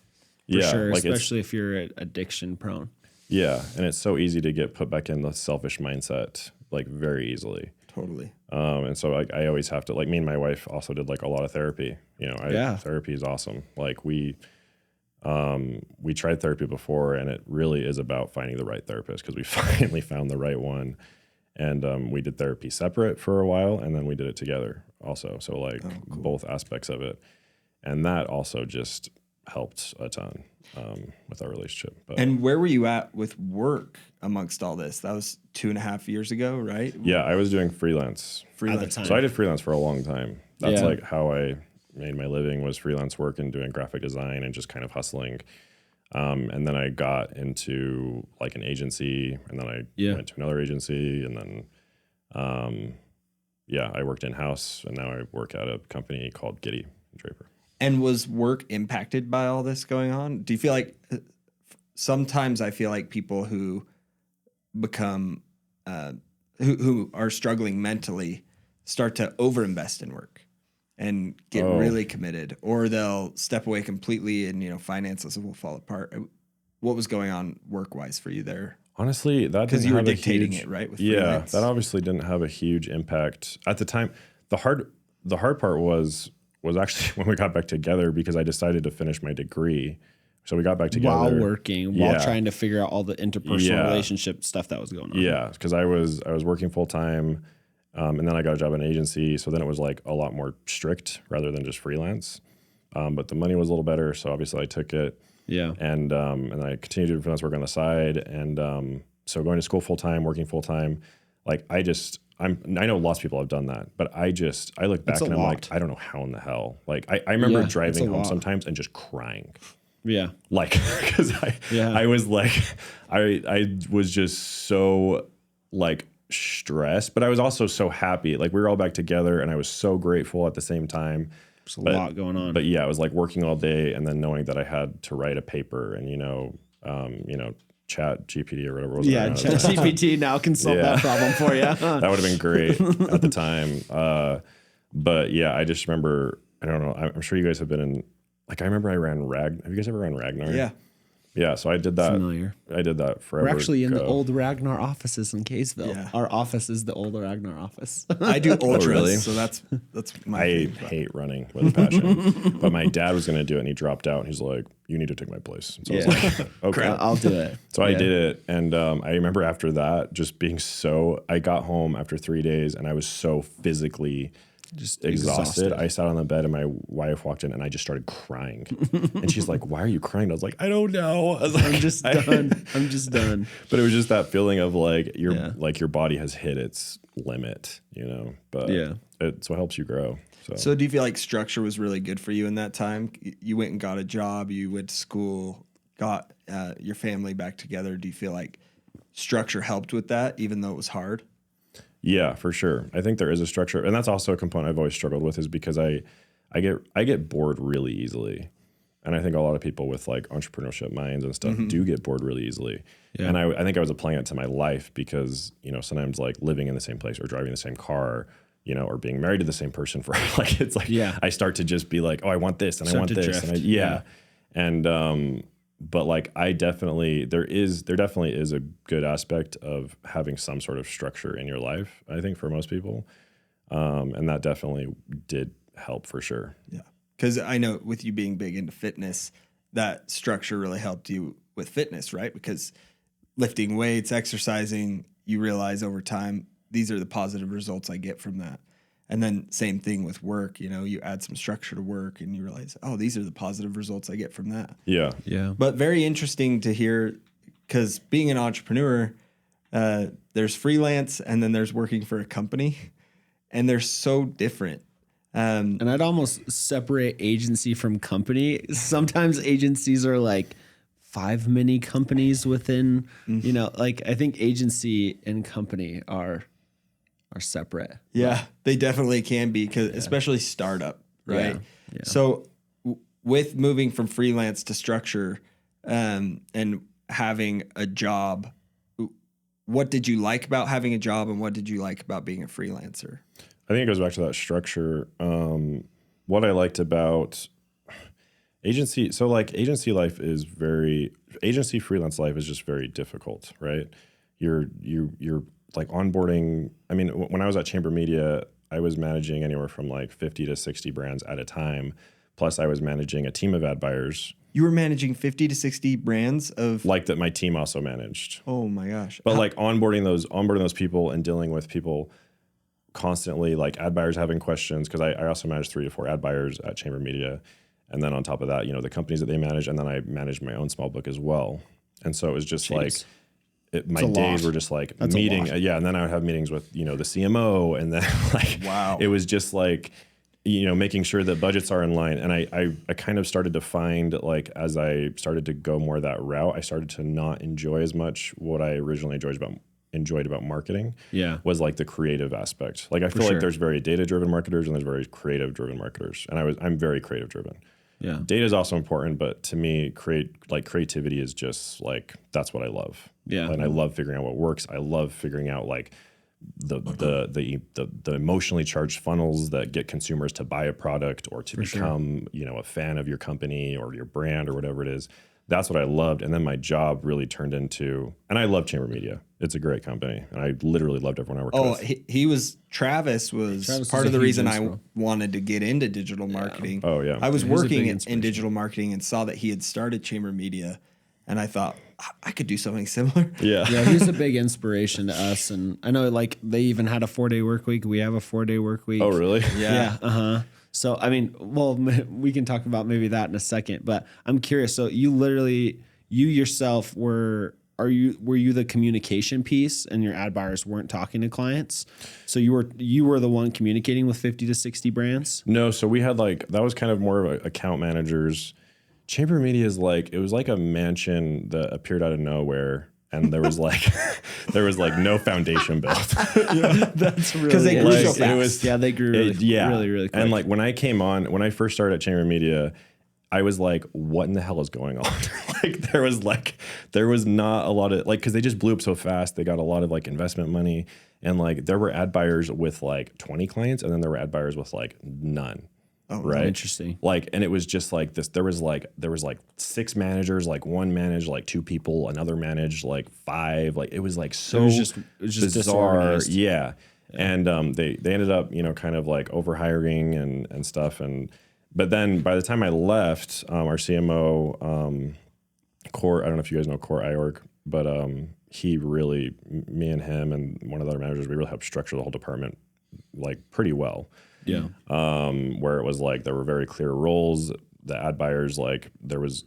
For sure. Like especially if you're addiction prone.
Yeah. And it's so easy to get put back in the selfish mindset, like very easily.
Totally.
And so like I always have to, like, me and my wife also did like a lot of therapy. You know, therapy is awesome. Like we tried therapy before, and it really is about finding the right therapist, because we finally found the right one. And we did therapy separate for a while, and then we did it together also. So like both aspects of it. And that also just helped a ton with our relationship.
And where were you at with work amongst all this? That was 2.5 years ago, right?
Yeah, I was doing freelance at the time. So I did freelance for a long time. That's like how I made my living, was freelance work and doing graphic design and just kind of hustling. And then I got into like an agency, and then I went to another agency, and then I worked in-house, and now I work at a company called Giddy Draper. And
was work impacted by all this going on? Do you feel like sometimes I feel like people who become who are struggling mentally start to overinvest in work and get really committed, or they'll step away completely and, you know, finances will fall apart. What was going on work-wise for you there?
Honestly, that
because you were dictating it, right? With freelance?
That obviously didn't have a huge impact at the time. The hard part was actually when we got back together, because I decided to finish my degree. So we got back together
while working, while trying to figure out all the interpersonal relationship stuff that was going on.
Yeah, because I was working full time. And then I got a job in an agency. So then it was like a lot more strict rather than just freelance. But the money was a little better. So obviously I took it.
Yeah.
And I continued to do freelance work on the side. And so going to school full time, working full time, like I know lots of people have done that, but I look back and I'm like, I don't know how in the hell. Like I remember driving home sometimes and just crying.
Yeah.
Like, because I was like, I was just so like stressed, but I was also so happy. Like we were all back together, and I was so grateful at the same time.
There's a lot going on.
But yeah, I was like working all day, and then knowing that I had to write a paper, and Chat GPT or whatever.
Chat GPT now can solve that problem for you.
That would have been great at the time. But yeah, I just remember, I don't know, I'm sure you guys have been in, like I remember I ran Have you guys ever ran Ragnar?
Yeah.
Yeah, so I did that.
Familiar.
I did that forever.
We're actually in the old Ragnar offices in Kaysville. Yeah. Our office is the old Ragnar office.
I do ultras, really? So that's my
I hate running with a passion. But my dad was going to do it, and he dropped out, and he's like, you need to take my place. And so I was like, okay.
I'll do it.
So I did it, and I remember after that just being I got home after 3 days, and I was so physically just exhausted. I sat on the bed, and my wife walked in, and I just started crying. And she's like, "Why are you crying?" I was like, "I don't know. I was like,
I'm just done. I'm just done."
But it was just that feeling of like your body has hit its limit, you know. But so it helps you grow.
So do you feel like structure was really good for you in that time? You went and got a job. You went to school. Got your family back together. Do you feel like structure helped with that, even though it was hard?
Yeah, for sure. I think there is a structure, and that's also a component I've always struggled with, is because I get bored really easily, and I think a lot of people with like entrepreneurship minds and stuff do get bored really easily. Yeah. And I think I was applying it to my life, because sometimes like living in the same place or driving the same car, or being married to the same person for like I start to just be like, oh, I want this and I want this, and but like there definitely is a good aspect of having some sort of structure in your life, I think, for most people. And that definitely did help for sure.
Yeah. Because I know with you being big into fitness, that structure really helped you with fitness, right? Because lifting weights, exercising, you realize over time, these are the positive results I get from that. And then same thing with work, you add some structure to work and you realize, oh, these are the positive results I get from that.
Yeah.
Yeah.
But very interesting to hear, because being an entrepreneur, there's freelance and then there's working for a company, and they're so different.
And I'd almost separate agency from company. Sometimes agencies are like 5 mini companies within, like I think agency and company are separate.
Yeah, they definitely can be, especially startup, right?
Yeah.
So with moving from freelance to structure and having a job, what did you like about having a job and what did you like about being a freelancer?
I think it goes back to that structure. What I liked about agency, so like agency freelance life is just very difficult, right? You're like onboarding. I mean, when I was at Chamber Media, I was managing anywhere from like 50 to 60 brands at a time. Plus I was managing a team of ad buyers.
You were managing 50 to 60 brands of
like that my team also managed.
Oh my gosh.
But like onboarding those people and dealing with people constantly, like ad buyers having questions, because I also managed 3 to 4 ad buyers at Chamber Media. And then on top of that, the companies that they manage, and then I managed my own small book as well. And so it was just my days were just like meeting. Yeah. And then I would have meetings with, the CMO, and then like,
wow,
it was just like, making sure that budgets are in line. And I kind of started to find, like, as I started to go more that route, I started to not enjoy as much what I originally enjoyed about marketing. Was like the creative aspect. Like I feel like there's very data-driven marketers and there's very creative-driven marketers. And I'm very creative-driven.
Yeah.
Data is also important, but to me, creativity is just like, that's what I love.
Yeah.
And I love figuring out what works. I love figuring out like the emotionally charged funnels that get consumers to buy a product or to become, a fan of your company or your brand or whatever it is. That's what I loved. And then my job really turned into, and I love Chamber Media. It's a great company. And I literally loved everyone I worked with.
Travis was part of the reason I wanted to get into digital marketing.
Oh yeah.
I was working in digital marketing and saw that he had started Chamber Media. And I thought I could do something similar.
Yeah.
Yeah. He's a big inspiration to us. And I know like they even had a 4-day work week. We have a 4-day work week.
Oh really?
Yeah.
Uh-huh. So, I mean, well, we can talk about maybe that in a second, but I'm curious. So you yourself were you the communication piece and your ad buyers weren't talking to clients? So you were the one communicating with 50 to 60 brands?
No. So we had that was kind of more of account managers. Chamber Media is it was like a mansion that appeared out of nowhere. And there was no foundation built.
Yeah, that's really
because they grew so fast.
They grew really quick.
And when I first started at Chamber Media, I was like, what in the hell is going on? there was not a lot of because they just blew up so fast. They got a lot of investment money, and there were ad buyers with 20 clients, and then there were ad buyers with none.
Oh,
right.
Interesting.
And it was just this. There was 6 managers. One managed 2 people. Another managed 5. It was so
it was just
bizarre. Yeah. And they ended up kind of overhiring and stuff. But then by the time I left, our CMO Core. I don't know if you guys know Core iOrg, but he really, me and him and one of the other managers, we really helped structure the whole department pretty well.
Yeah.
Where it was there were very clear roles. The ad buyers, there was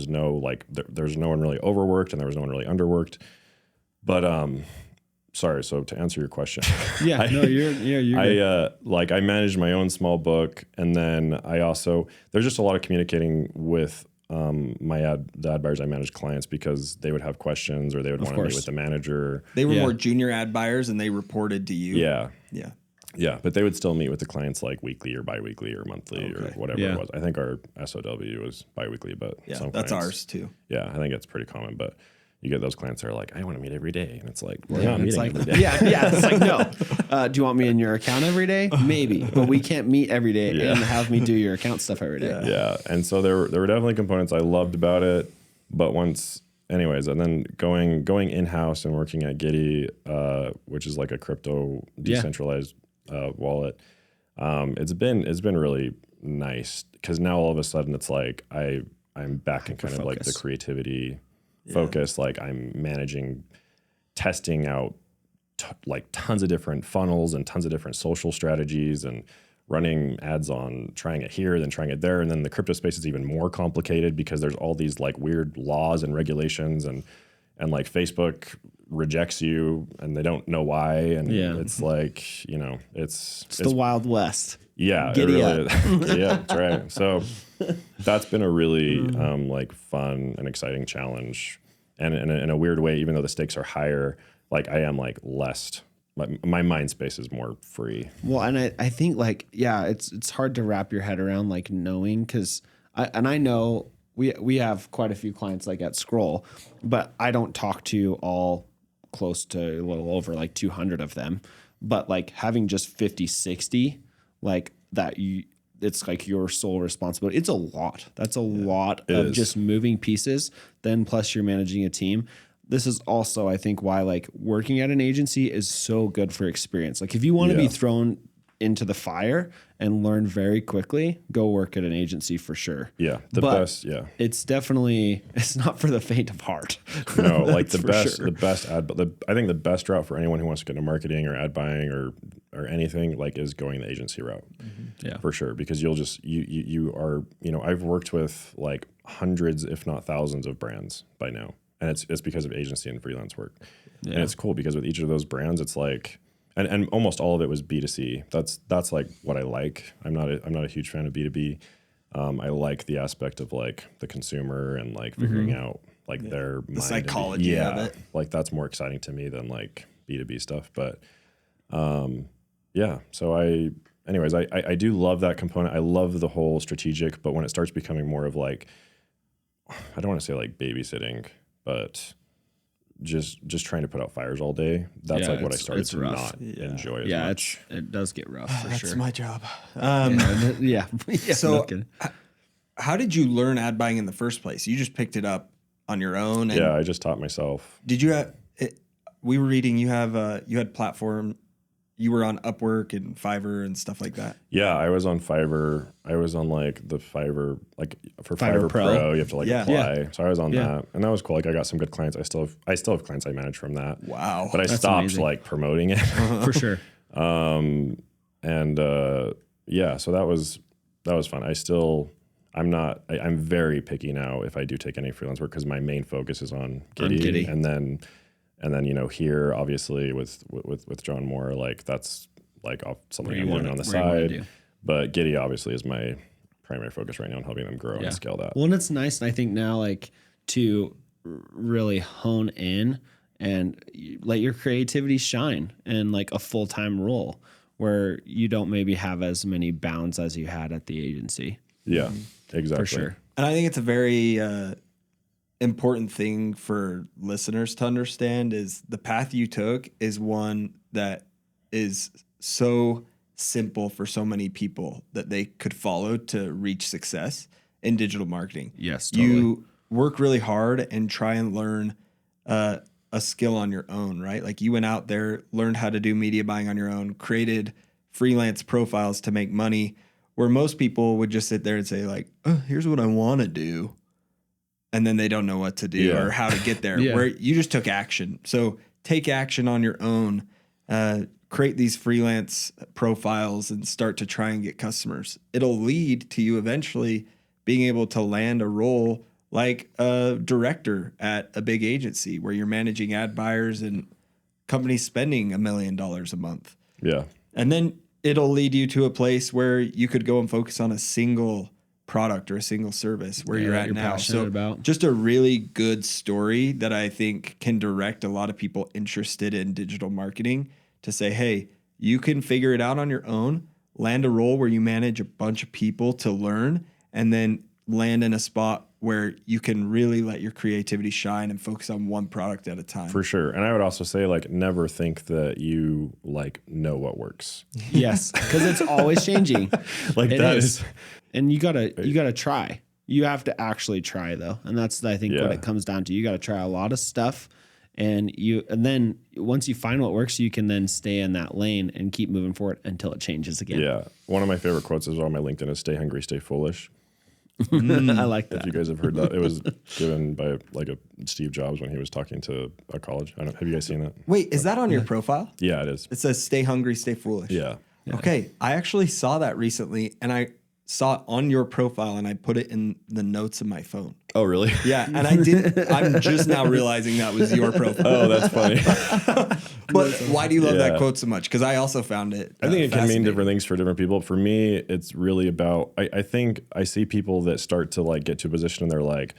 no there's no one really overworked and there was no one really underworked. But sorry. So to answer your question, I managed my own small book, and then there's just a lot of communicating with the ad buyers I managed clients, because they would have questions or they would want to meet with the manager.
They were more junior ad buyers and they reported to you.
Yeah.
Yeah.
Yeah, but they would still meet with the clients weekly or biweekly or monthly or whatever it was. I think our SOW was biweekly, but
some that's ours too.
Yeah, I think it's pretty common, but you get those clients that are I want to meet every day, and it's we're not meeting every day.
Yeah, it's no. Do you want me in your account every day? Maybe, but we can't meet every day and have me do your account stuff every day.
Yeah, and so there were definitely components I loved about it. But anyways, and then going in-house and working at Giddy, which is like a crypto decentralized wallet, it's been really nice because now all of a sudden it's like I'm back in kind of like the creativity focus. Like I'm managing, testing out like tons of different funnels and tons of different social strategies and running ads on trying it here, then trying it there. And then the crypto space is even more complicated because there's all these like weird laws and regulations and like Facebook rejects you and they don't know why. And it's like, you know, it's
the Wild West.
Yeah.
Giddy
up. Yeah, that's right. So that's been a really like fun and exciting challenge. And in a weird way, even though the stakes are higher, like I am like less, my mind space is more free.
Well, and I think like, it's hard to wrap your head around like knowing, because I know we have quite a few clients like at Scroll, but I don't talk to all close to a little over like 200 of them. But like having just 50, 60, like that it's like your sole responsibility. It's a lot. That's a lot of just moving pieces. Then plus you're managing a team. This is also, I think, why like working at an agency is so good for experience. Like if you want to be thrown into the fire and learn very quickly, go work at an agency for sure.
Yeah. Best. Yeah.
It's definitely, it's not for the faint of heart.
No, like the best ad, but I think the best route for anyone who wants to get into marketing or ad buying or anything like is going the agency route. Mm-hmm. Yeah, for sure. Because you'll just, you are, you know, I've worked with like hundreds, if not thousands of brands by now. And it's because of agency and freelance work. Yeah. And it's cool because with each of those brands, it's like, and almost all of it was B2C. That's like what I like. I'm not a huge fan of B2B. I like the aspect of like the consumer and like figuring out like their
the psychology of it.
Like that's more exciting to me than like B2B stuff. But so I do love that component. I love the whole strategic, but when it starts becoming more of like, I don't want to say like babysitting, but just trying to put out fires all day. That's like what I started to not enjoy as much.
It does get rough for
that's
sure.
That's my job.
So
how did you learn ad buying in the first place? You just picked it up on your own?
And I just taught myself.
Did you have, we were reading, you had platform, you were on Upwork and Fiverr and stuff like that.
Yeah, I was on Fiverr. I was on like the Fiverr, like for Fiverr Pro, you have to like apply. Yeah. So I was on that, and that was cool. Like I got some good clients. I still have clients I manage from that.
Wow.
But I stopped like promoting it
for sure.
So that was fun. I'm very picky now if I do take any freelance work because my main focus is on Giddy. And then, you know, here, obviously, with John Moore, like, that's, like, something I'm doing on the side. But Giddy, obviously, is my primary focus right now on helping them grow and scale that.
Well, and it's nice, and I think now, like, to really hone in and let your creativity shine in, like, a full-time role where you don't maybe have as many bounds as you had at the agency.
Yeah, exactly.
For sure.
And I think it's a very... important thing for listeners to understand is the path you took is one that is so simple for so many people that they could follow to reach success in digital marketing.
Yes, totally.
You work really hard and try and learn a skill on your own, right? Like you went out there, learned how to do media buying on your own, created freelance profiles to make money, where most people would just sit there and say like, oh, here's what I want to do. And then they don't know what to do or how to get there, where you just took action. So take action on your own, create these freelance profiles and start to try and get customers. It'll lead to you eventually being able to land a role like a director at a big agency where you're managing ad buyers and companies spending $1 million a month.
Yeah.
And then it'll lead you to a place where you could go and focus on a single product or a single service where you're at now. So just a really good story that I think can direct a lot of people interested in digital marketing to say, hey, you can figure it out on your own, land a role where you manage a bunch of people to learn, and then land in a spot where you can really let your creativity shine and focus on one product at a time.
For sure. And I would also say, like, never think that you like know what works.
Yes, because it's always changing.
Like it that is.
And you gotta try. You have to actually try though. And that's, I think, what it comes down to. You got to try a lot of stuff. And then once you find what works, you can then stay in that lane and keep moving forward until it changes again.
Yeah. One of my favorite quotes is on my LinkedIn is stay hungry, stay foolish.
I like that.
If you guys have heard that, it was given by like a Steve Jobs when he was talking to a college. Have you guys seen that?
Wait, is that on your profile?
Yeah, it is.
It says stay hungry, stay foolish.
Yeah.
Okay. I actually saw that recently and I saw it on your profile and I put it in the notes of my phone.
Oh, really?
Yeah. And I'm just now realizing that was your profile.
Oh, that's funny.
But why do you love that quote so much? Because I also found it.
I think it can mean different things for different people. For me, it's really about, I think I see people that start to like get to a position and they're like,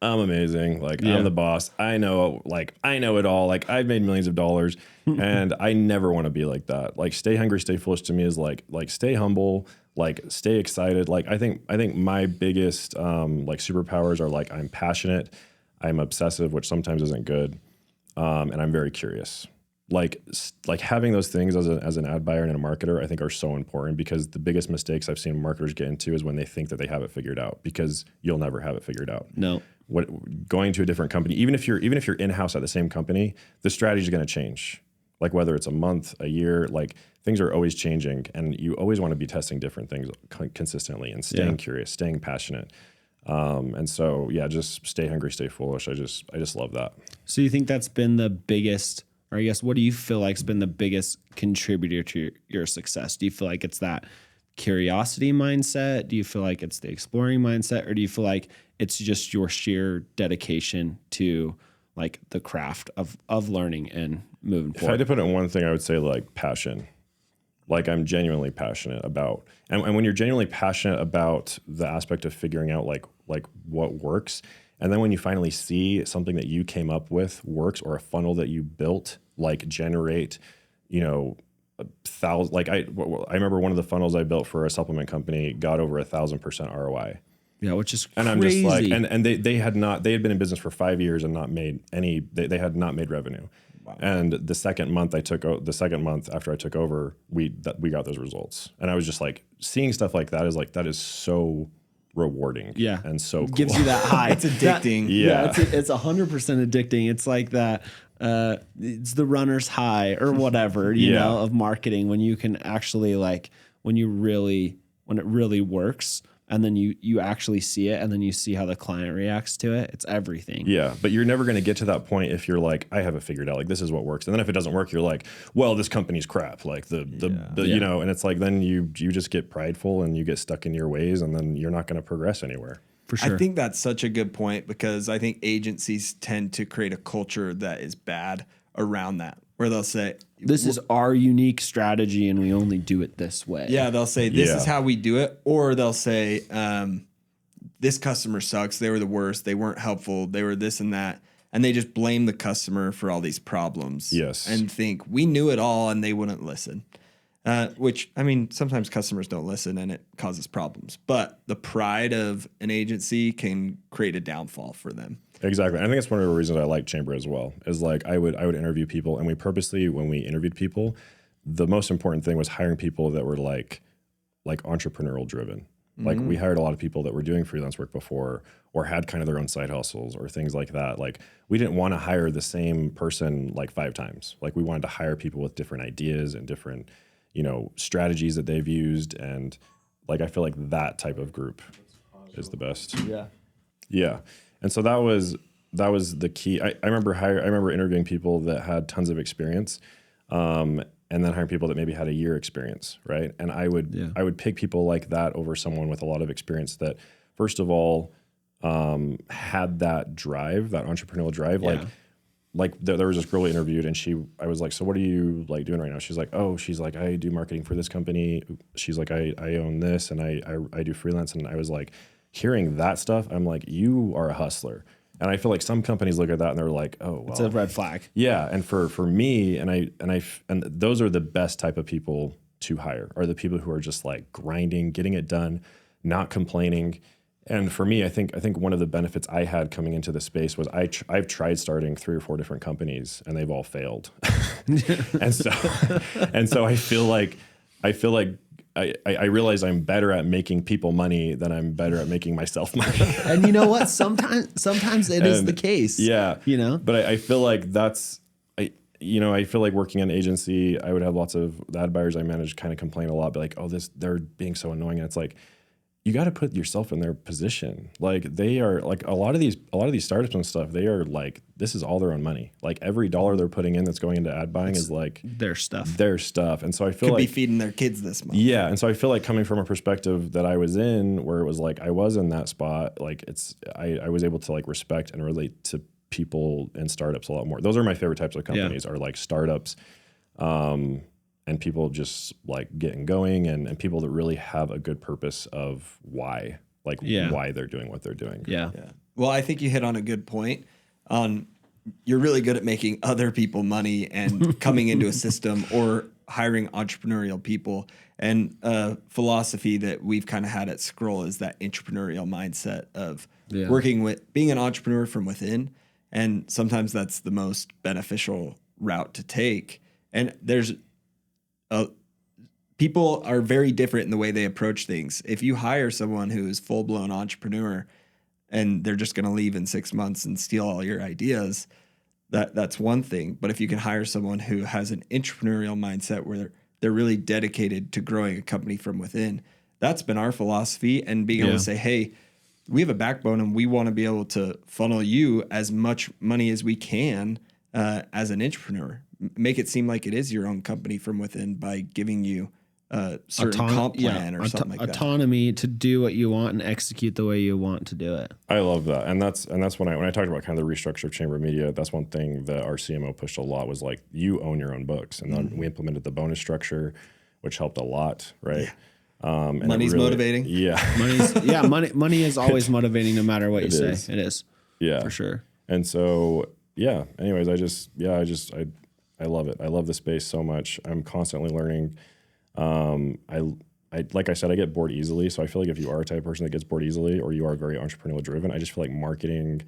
I'm amazing. Like I'm the boss. I know it all. Like I've made millions of dollars and I never want to be like that. Like stay hungry, stay foolish to me is like stay humble, like stay excited. Like I think my biggest like superpowers are like I'm passionate, I'm obsessive, which sometimes isn't good, and I'm very curious. Like having those things as an ad buyer and a marketer, I think are so important because the biggest mistakes I've seen marketers get into is when they think that they have it figured out because you'll never have it figured out.
No.
Going to a different company, even if you're in-house at the same company, the strategy is going to change. Like whether it's a month, a year, like things are always changing and you always want to be testing different things consistently and staying curious, staying passionate. And so, just stay hungry, stay foolish. I just love that.
So you think that's been the biggest, or I guess, what do you feel like has been the biggest contributor to your success? Do you feel like it's that curiosity mindset? Do you feel like it's the exploring mindset? Or do you feel like it's just your sheer dedication to like the craft of learning and moving forward?
If I had to put it in one thing, I would say like passion. Like I'm genuinely passionate about, and when you're genuinely passionate about the aspect of figuring out like what works, and then when you finally see something that you came up with works or a funnel that you built, like generate, 1,000, like I remember one of the funnels I built for a supplement company got over 1,000% ROI.
Yeah, which is
and
crazy.
I'm just like, and they had been in business for 5 years and not made any, they had not made revenue. Wow. And the second month after I took over, we got those results. And I was just like, seeing stuff like that is so rewarding. Yeah. And so cool.
Gives you that high.
It's addicting.
It's 100% addicting. It's like that, it's the runner's high or whatever, you know, of marketing when you can actually like, when it really works. And then you actually see it and then you see how the client reacts to it. It's everything.
Yeah. But you're never going to get to that point if you're like, I have it figured out. Like, this is what works. And then if it doesn't work, you're like, well, this company's crap. Like you know, and it's like, then you just get prideful and you get stuck in your ways and then you're not going to progress anywhere.
For sure.
I think that's such a good point because I think agencies tend to create a culture that is bad around that, where they'll say,
this is our unique strategy and we only do it this way.
Yeah, they'll say, this is how we do it. Or they'll say, this customer sucks. They were the worst. They weren't helpful. They were this and that. And they just blame the customer for all these problems.
Yes.
And think we knew it all and they wouldn't listen. Which, I mean, sometimes customers don't listen and it causes problems. But the pride of an agency can create a downfall for them.
Exactly. I think that's one of the reasons I like Chamber as well, is like I would interview people, and we purposely, when we interviewed people, the most important thing was hiring people that were like entrepreneurial driven. Mm-hmm. Like we hired a lot of people that were doing freelance work before or had kind of their own side hustles or things like that. Like we didn't want to hire the same person like 5 times. Like we wanted to hire people with different ideas and different, strategies that they've used. And like, I feel like that type of group is the best.
Yeah.
Yeah. And so that was the key. I remember interviewing people that had tons of experience, and then hiring people that maybe had a year experience, right? And I would pick people like that over someone with a lot of experience that, first of all, had that drive, that entrepreneurial drive. Yeah. Like there was this girl we interviewed, and I was like, so what are you like doing right now? She's like, I do marketing for this company. She's like, I own this, and I do freelance. And I was like, hearing that stuff, I'm like, you are a hustler. And I feel like some companies look at that and they're like, oh, well.
It's a red flag.
Yeah. And for me, and those are the best type of people to hire, are the people who are just like grinding, getting it done, not complaining. And for me, I think one of the benefits I had coming into the space was I've tried starting 3 or 4 different companies and they've all failed. and so I feel like I realize I'm better at making people money than I'm better at making myself money.
And you know what? Sometimes it is the case.
Yeah.
You know?
But I feel like I feel like working in an agency, I would have lots of the ad buyers I manage kind of complain a lot, be like, oh, they're being so annoying. And it's like, you got to put yourself in their position. Like they are like a lot of these startups and stuff, they are like, this is all their own money. Like every dollar they're putting in that's going into ad buying is like
their stuff.
And so I feel
could be feeding their kids this month.
Yeah. And so I feel like coming from a perspective that I was in, where it was like, I was in that spot, like I was able to like respect and relate to people and startups a lot more. Those are my favorite types of companies, are like startups, and people just like getting going and people that really have a good purpose of why they're doing what they're doing.
Yeah.
Well, I think you hit on a good point on you're really good at making other people money and coming into a system or hiring entrepreneurial people. And a philosophy that we've kind of had at Scroll is that entrepreneurial mindset of working with being an entrepreneur from within. And sometimes that's the most beneficial route to take. And there's people are very different in the way they approach things. If you hire someone who is full-blown entrepreneur and they're just going to leave in 6 months and steal all your ideas, that's one thing. But if you can hire someone who has an entrepreneurial mindset where they're really dedicated to growing a company from within, that's been our philosophy. And being able to say, hey, we have a backbone and we want to be able to funnel you as much money as we can as an entrepreneur. Make it seem like it is your own company from within by giving you a certain comp plan or something like that.
Autonomy to do what you want and execute the way you want to do it.
I love that. And that's when I talked about kind of the restructure of Chamber Media, that's one thing that our CMO pushed a lot was like, you own your own books. And then we implemented the bonus structure, which helped a lot, right?
Yeah. Money's motivating.
Yeah.
Money is always motivating no matter what you say. It is. Yeah. For sure.
And so, yeah, anyways, I love it. I love the space so much. I'm constantly learning. I like I said, I get bored easily. So I feel like if you are a type of person that gets bored easily or you are very entrepreneurial driven, I just feel like marketing,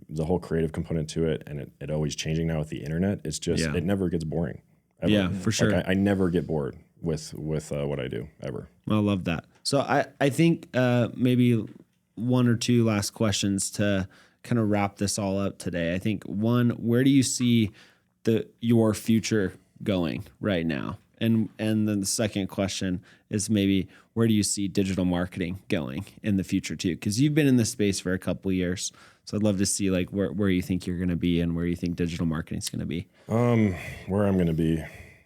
the whole creative component to it, and it always changing now with the internet, it's just, it never gets boring. Ever.
Yeah, for sure.
Like I never get bored with what I do ever.
I love that. So I think maybe one or two last questions to kind of wrap this all up today. I think one, where do you see your future going right now? And then the second question is maybe where do you see digital marketing going in the future too? Because you've been in this space for a couple of years. So I'd love to see like where you think you're going to be and where you think digital marketing is going to be.
Where I'm going to be,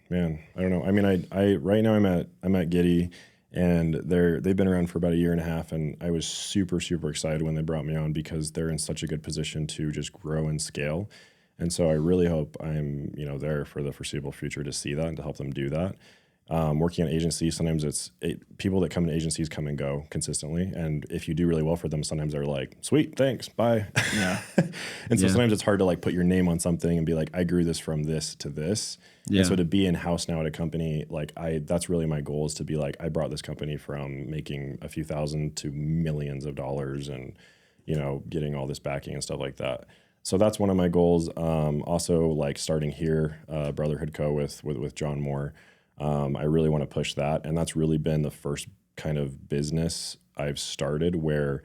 man, I don't know. I mean, I right now I'm at Giddy, and they've been around for about 1.5 years, and I was super, super excited when they brought me on because they're in such a good position to just grow and scale. And so I really hope I'm, there for the foreseeable future to see that and to help them do that. Working in agencies, sometimes people that come to agencies come and go consistently. And if you do really well for them, sometimes they're like, sweet, thanks, bye. Yeah. And so sometimes it's hard to like put your name on something and be like, I grew this from this to this. Yeah. And so to be in-house now at a company, like that's really my goal, is to be like, I brought this company from making a few thousand to millions of dollars and, getting all this backing and stuff like that. So that's one of my goals. Also, like starting here, Brotherhood Co. with John Moore. I really want to push that. And that's really been the first kind of business I've started where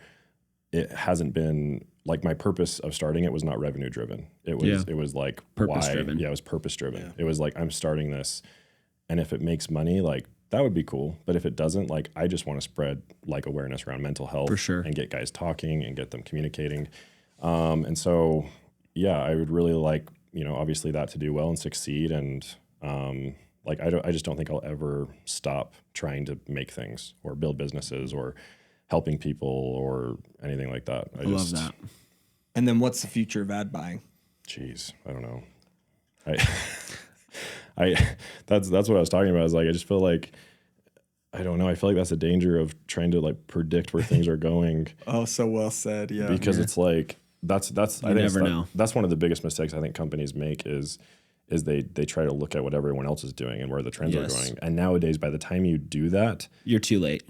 it hasn't been like my purpose of starting it was not revenue driven. It was like
purpose driven.
Yeah, it was purpose driven. Yeah. It was like, I'm starting this, and if it makes money, like that would be cool. But if it doesn't, like I just want to spread like awareness around mental health
for sure,
and get guys talking and get them communicating. And so, yeah, I would really like, obviously that to do well and succeed. And, I just don't think I'll ever stop trying to make things or build businesses or helping people or anything like that.
I love that.
And then what's the future of ad buying?
Jeez, I don't know. That's what I was talking about. Is like, I just feel like, I don't know. I feel like that's a danger of trying to like predict where things are going.
Oh, so well said. Yeah.
Because it's like, that's
I never know.
That's one of the biggest mistakes I think companies make is they try to look at what everyone else is doing and where the trends are going. And nowadays, by the time you do that,
you're too late.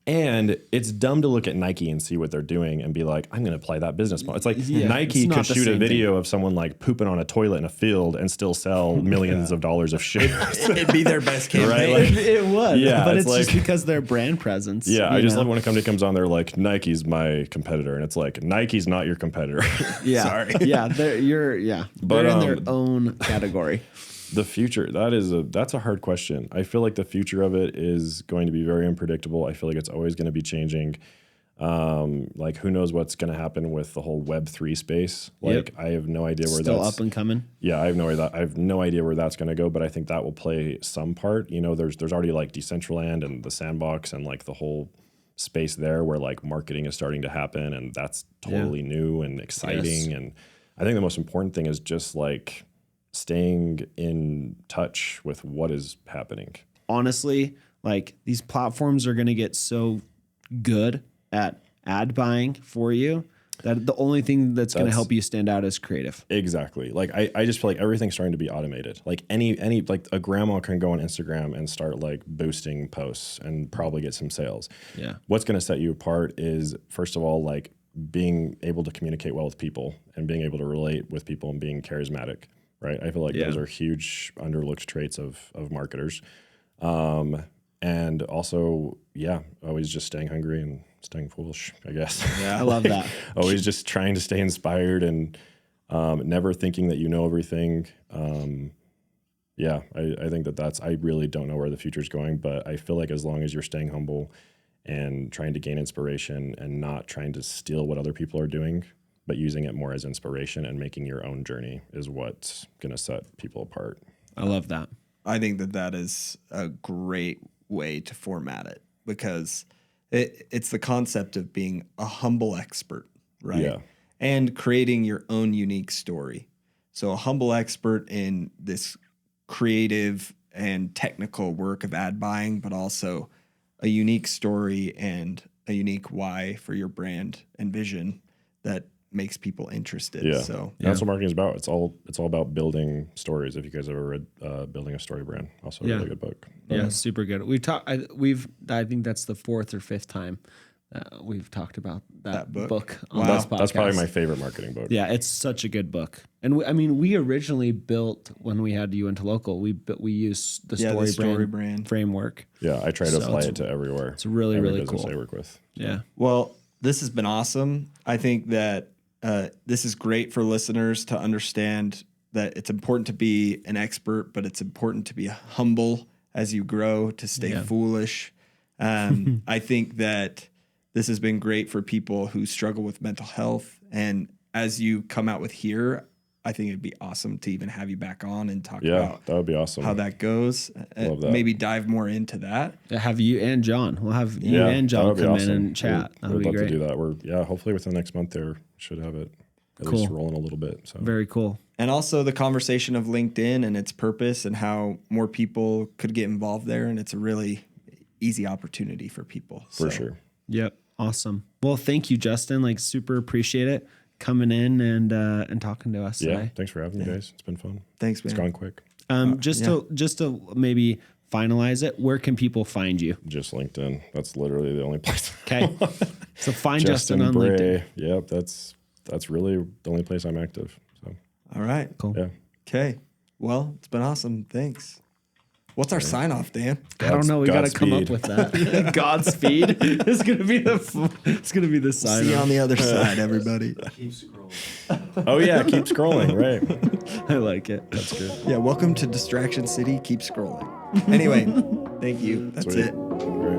And it's dumb to look at Nike and see what they're doing and be like, I'm going to apply that business model. It's like Nike could shoot a video of someone like pooping on a toilet in a field and still sell millions of dollars of shit.
It'd be their best campaign.
Right? Like, it would. Yeah, but it's like, just because their brand presence.
Yeah, I just love when a company comes on, they're like, Nike's my competitor. And it's like, Nike's not your competitor.
Yeah.
Sorry.
Yeah, they're in their own category.
The future, that's a hard question. I feel like the future of it is going to be very unpredictable. I feel like it's always going to be changing. Like who knows what's going to happen with the whole Web3 space. Like I have no idea where
that's up and coming.
Yeah, I have no idea where that's going to go, but I think that will play some part. You know, there's already like Decentraland and the Sandbox and like the whole space there where like marketing is starting to happen, and that's totally new and exciting. Yes. And I think the most important thing is just like staying in touch with what is happening.
Honestly, like these platforms are going to get so good at ad buying for you that the only thing that's going to help you stand out is creative.
Exactly. Like I just feel like everything's starting to be automated. Like any like a grandma can go on Instagram and start like boosting posts and probably get some sales.
Yeah.
What's going to set you apart is, first of all, like being able to communicate well with people and being able to relate with people and being charismatic. Right. I feel like those are huge underlooked traits of marketers. And also, always just staying hungry and staying foolish, I guess.
Yeah, I love that.
Always just trying to stay inspired and never thinking that you know everything. I think I really don't know where the future's going, but I feel like as long as you're staying humble and trying to gain inspiration and not trying to steal what other people are doing, but using it more as inspiration and making your own journey is what's going to set people apart.
I love that.
I think that is a great way to format it, because it's the concept of being a humble expert, right?
Yeah.
And creating your own unique story. So a humble expert in this creative and technical work of ad buying, but also a unique story and a unique why for your brand and vision that makes people interested.
Yeah.
So
that's what marketing is about. It's all about building stories. If you guys ever read Building a Story Brand, also a really good book.
Yeah, super good. I think that's the fourth or fifth time we've talked about that book on this podcast.
That's probably my favorite marketing book.
Yeah, it's such a good book. And we originally built, when we had you into local, we used the story brand framework.
Yeah, I try to apply it to everywhere.
It's really, really cool.
I work with. So.
Yeah.
Well, this has been awesome. I think that this is great for listeners to understand that it's important to be an expert, but it's important to be humble as you grow, to stay foolish. I think that this has been great for people who struggle with mental health. And as you come out with here, I think it'd be awesome to even have you back on and talk about
that would be awesome.
How that goes.
Love that.
Maybe dive more into that.
Have you and John. We'll have you and John come in and chat.
We'd love to do that. Hopefully within the next month there should have it at least rolling a little bit. So
very cool.
And also the conversation of LinkedIn and its purpose and how more people could get involved there. And it's a really easy opportunity for people.
For sure.
Yep. Awesome. Well, thank you, Justin. Like, super appreciate it coming in and talking to us today.
Thanks for having me, guys. It's been fun.
Thanks, man.
It's gone quick.
Just to maybe finalize it, where can people find you?
Just LinkedIn. That's literally the only place.
Okay. So find Justin on
Brey.
LinkedIn.
Yep. That's really the only place I'm active. So.
All right.
Cool.
Yeah.
Okay. Well, it's been awesome. Thanks. What's our sign off, Dan?
I don't know. We got to come up with that. Godspeed. It's gonna be the sign.
See you on the other side, everybody.
Keep scrolling.
Oh yeah, keep scrolling. Right.
I like it.
That's good.
Yeah. Welcome to Distraction City. Keep scrolling. Anyway, thank you. That's
Sweet.
it.
Great.